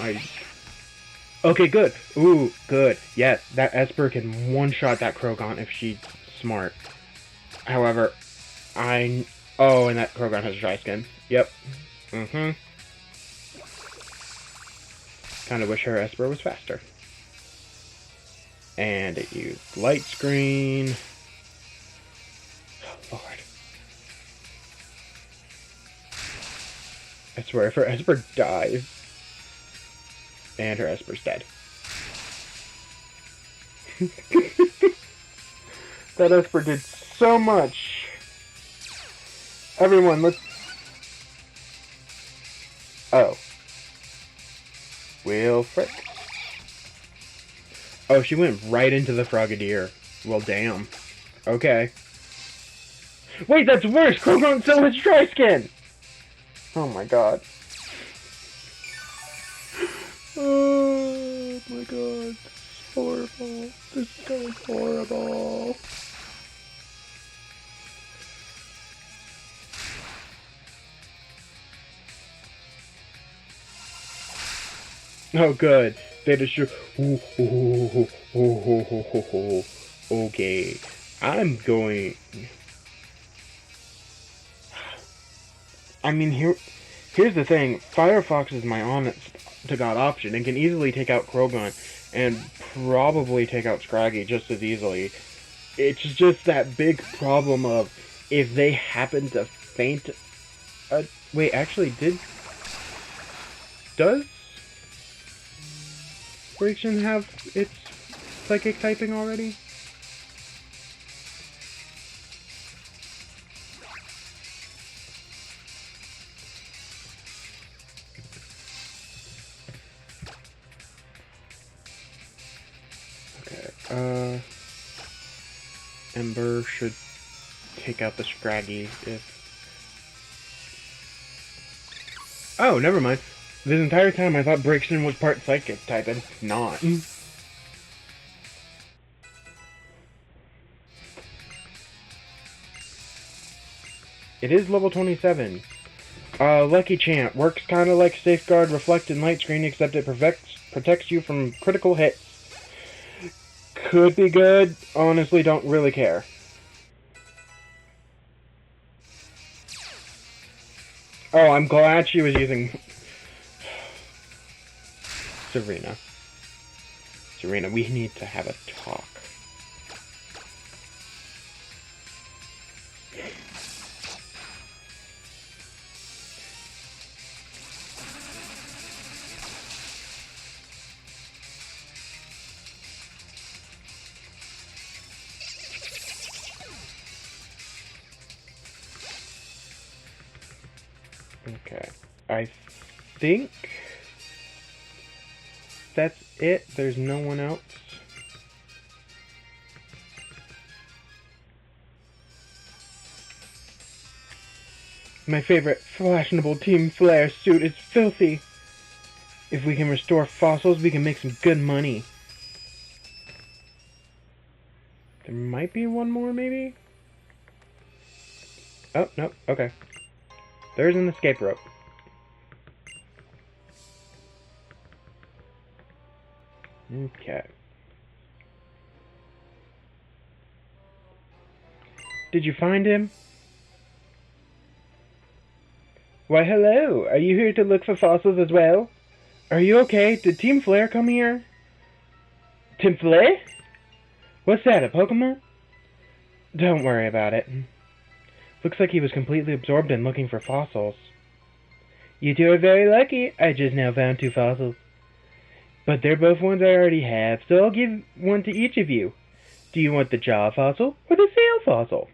Okay, good. Ooh, good. Yes, that Esper can one-shot that Krogon if she's smart. However, oh, and that Krogon has a dry skin. Yep. Mm-hmm. Kind of wish her Esper was faster. And it used Light Screen. Oh, Lord. I swear, if her Esper dies... And her Esper's dead. That Esper did so much. Everyone, let's... Oh. Well, frick. Oh, she went right into the Frogadier. Well, damn. Okay. Wait, that's worse! Krogon still has dry skin! Oh my god. Oh my god. This is horrible. This is going horrible. Oh, good. They just shoot. Okay. I'm going... I mean, here's the thing. Firefox is my honest-to-God option and can easily take out Krogon and probably take out Scraggy just as easily. It's just that big problem of if they happen to faint... wait, actually, does Braixen have its psychic typing already? Okay, Ember should take out the Scraggy if... Oh, never mind. This entire time I thought Braixen was part psychic type, and it's not. It is level 27. Lucky Chant. Works kinda like Safeguard, Reflect, and Light Screen, except it protects you from critical hits. Could be good. Honestly, don't really care. Oh, I'm glad she was using... Serena. Serena, we need to have a talk. Okay. I think that's it. There's no one else. My favorite fashionable Team Flare suit is filthy. If we can restore fossils, we can make some good money. There might be one more, maybe? Oh, no, okay. There's an escape rope. Okay. Did you find him? Why, hello. Are you here to look for fossils as well? Are you okay? Did Team Flare come here? Team Flare? What's that, a Pokemon? Don't worry about it. Looks like he was completely absorbed in looking for fossils. You two are very lucky. I just now found 2 fossils. But they're both ones I already have, so I'll give one to each of you. Do you want the Jaw fossil or the Sail fossil?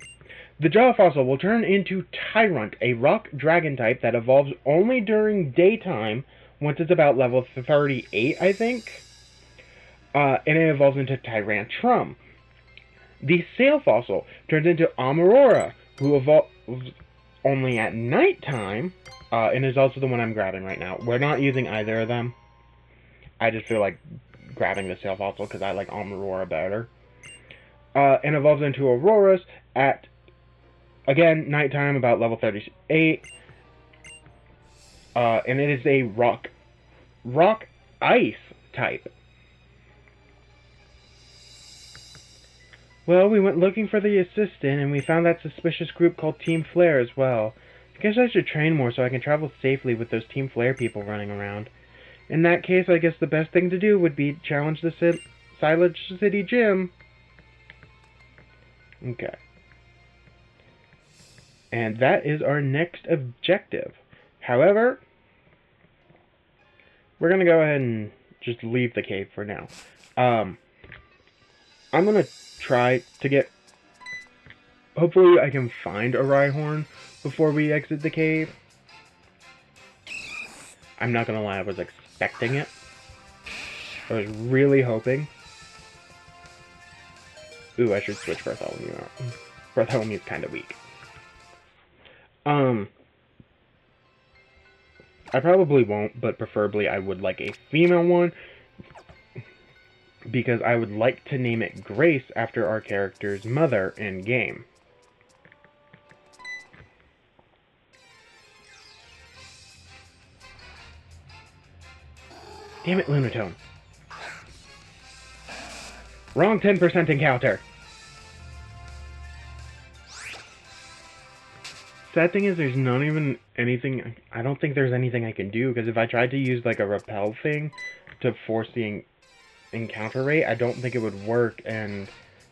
The Jaw fossil will turn into Tyrant, a rock dragon type that evolves only during daytime, once it's about level 38, I think. And it evolves into Tyrantrum. The Sail fossil turns into Amarora, who evolves only at nighttime, and is also the one I'm grabbing right now. We're not using either of them. I just feel like grabbing the Sail fossil because I like Amarora better. And evolves into Auroras at, again, nighttime, about level 38. And it is a rock ice type. Well, we went looking for the assistant, and we found that suspicious group called Team Flare as well. I guess I should train more so I can travel safely with those Team Flare people running around. In that case, I guess the best thing to do would be challenge the Silage City Gym. Okay. And that is our next objective. However, we're going to go ahead and just leave the cave for now. I'm going to try to get... Hopefully I can find a Rhyhorn before we exit the cave. I'm not going to lie, I was expecting it. I was really hoping. Ooh, I should switch Bartholomew out. Bartholomew's kind of weak. I probably won't, but preferably I would like a female one, because I would like to name it Grace after our character's mother in game. Damn it, Lunatone. Wrong 10% encounter. Sad thing is, there's not even anything... I don't think there's anything I can do, because if I tried to use, like, a repel thing to force the encounter rate, I don't think it would work, and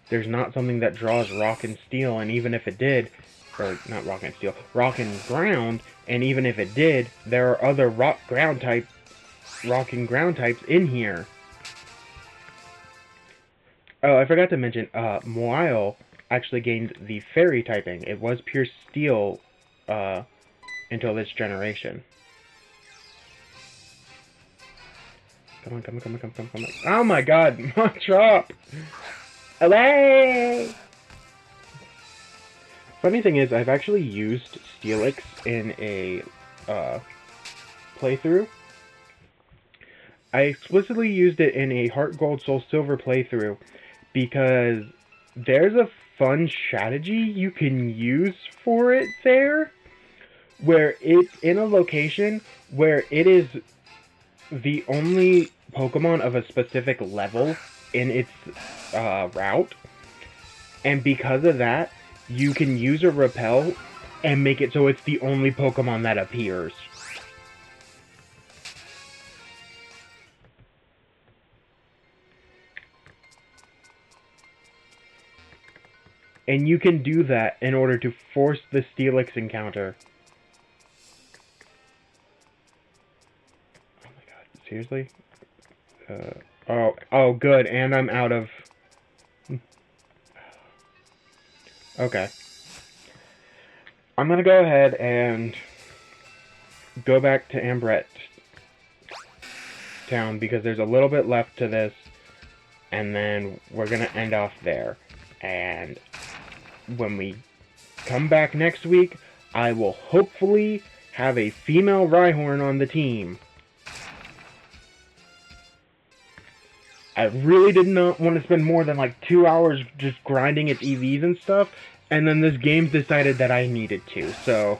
there's not something that draws rock and steel, and even if it did... Or, not rock and steel. Rock and ground, and even if it did, there are other rock and ground types in here. Oh, I forgot to mention, Moile actually gained the fairy typing. It was pure steel, until this generation. Come on. Oh my god, Machop! Away! Funny thing is, I've actually used Steelix in a, playthrough. I explicitly used it in a Heart Gold Soul Silver playthrough, because there's a fun strategy you can use for it there, where it's in a location where it is the only Pokemon of a specific level in its route, and because of that, you can use a repel and make it so it's the only Pokemon that appears. And you can do that in order to force the Steelix encounter. Oh my god, seriously? Oh, good, and I'm out of... Okay. I'm gonna go ahead and go back to Ambret Town because there's a little bit left to this, and then we're gonna end off there. And when we come back next week, I will hopefully have a female Rhyhorn on the team. I really did not want to spend more than like 2 hours just grinding its EVs and stuff, and then this game decided that I needed to, so...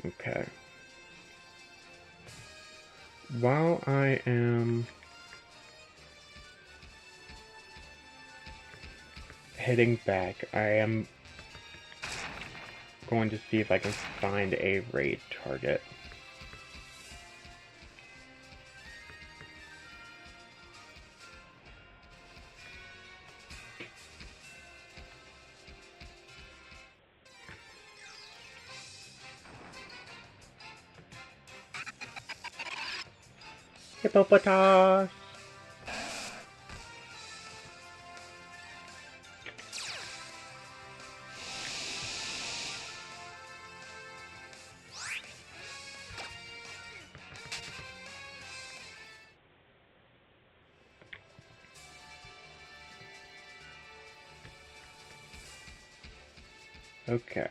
Okay. While I am heading back, I am going to see if I can find a raid target. Hippopotas! Okay.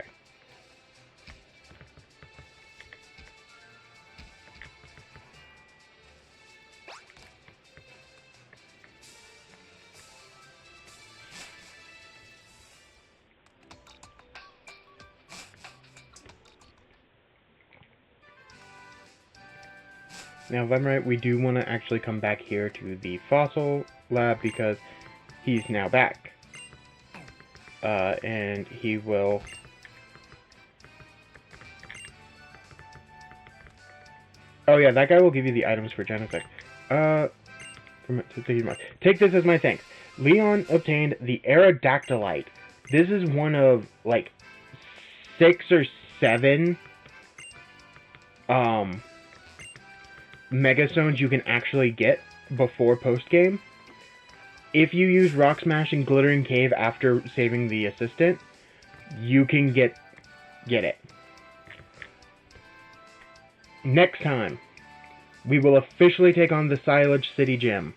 Now, if I'm right, we do want to actually come back here to the fossil lab because he's now back. And he will... Oh yeah, that guy will give you the items for Genesect. Take this as my thanks. Leon obtained the Aerodactylite. This is one of, like, 6 or 7, Megastones you can actually get before post-game. If you use Rock Smash and Glittering Cave after saving the assistant, you can get it. Next time, we will officially take on the Silage City Gym.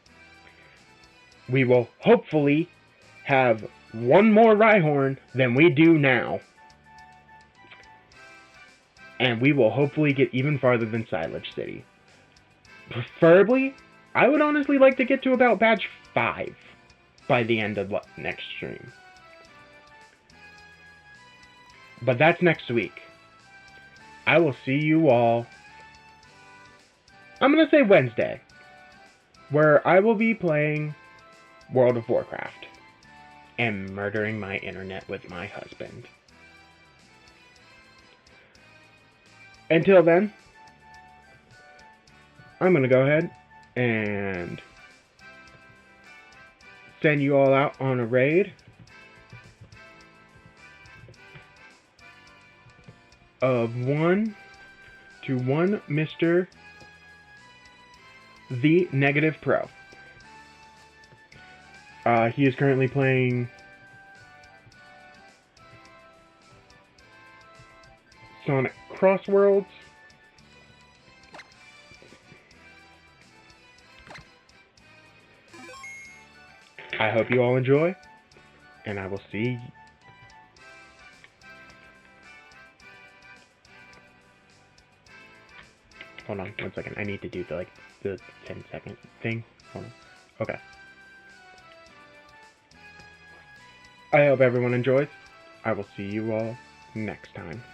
We will hopefully have one more Rhyhorn than we do now. And we will hopefully get even farther than Silage City. Preferably, I would honestly like to get to about Badge 5 by the end of next stream. But that's next week. I will see you all, I'm going to say Wednesday, where I will be playing World of Warcraft and murdering my internet with my husband. Until then, I'm going to go ahead and send you all out on a raid of 1 to 1 Mr. The Negative Pro. He is currently playing Sonic Crossworlds. I hope you all enjoy, and I will see. Hold on 1 second. I need to do the 10-second thing. Hold on. Okay. I hope everyone enjoys. I will see you all next time.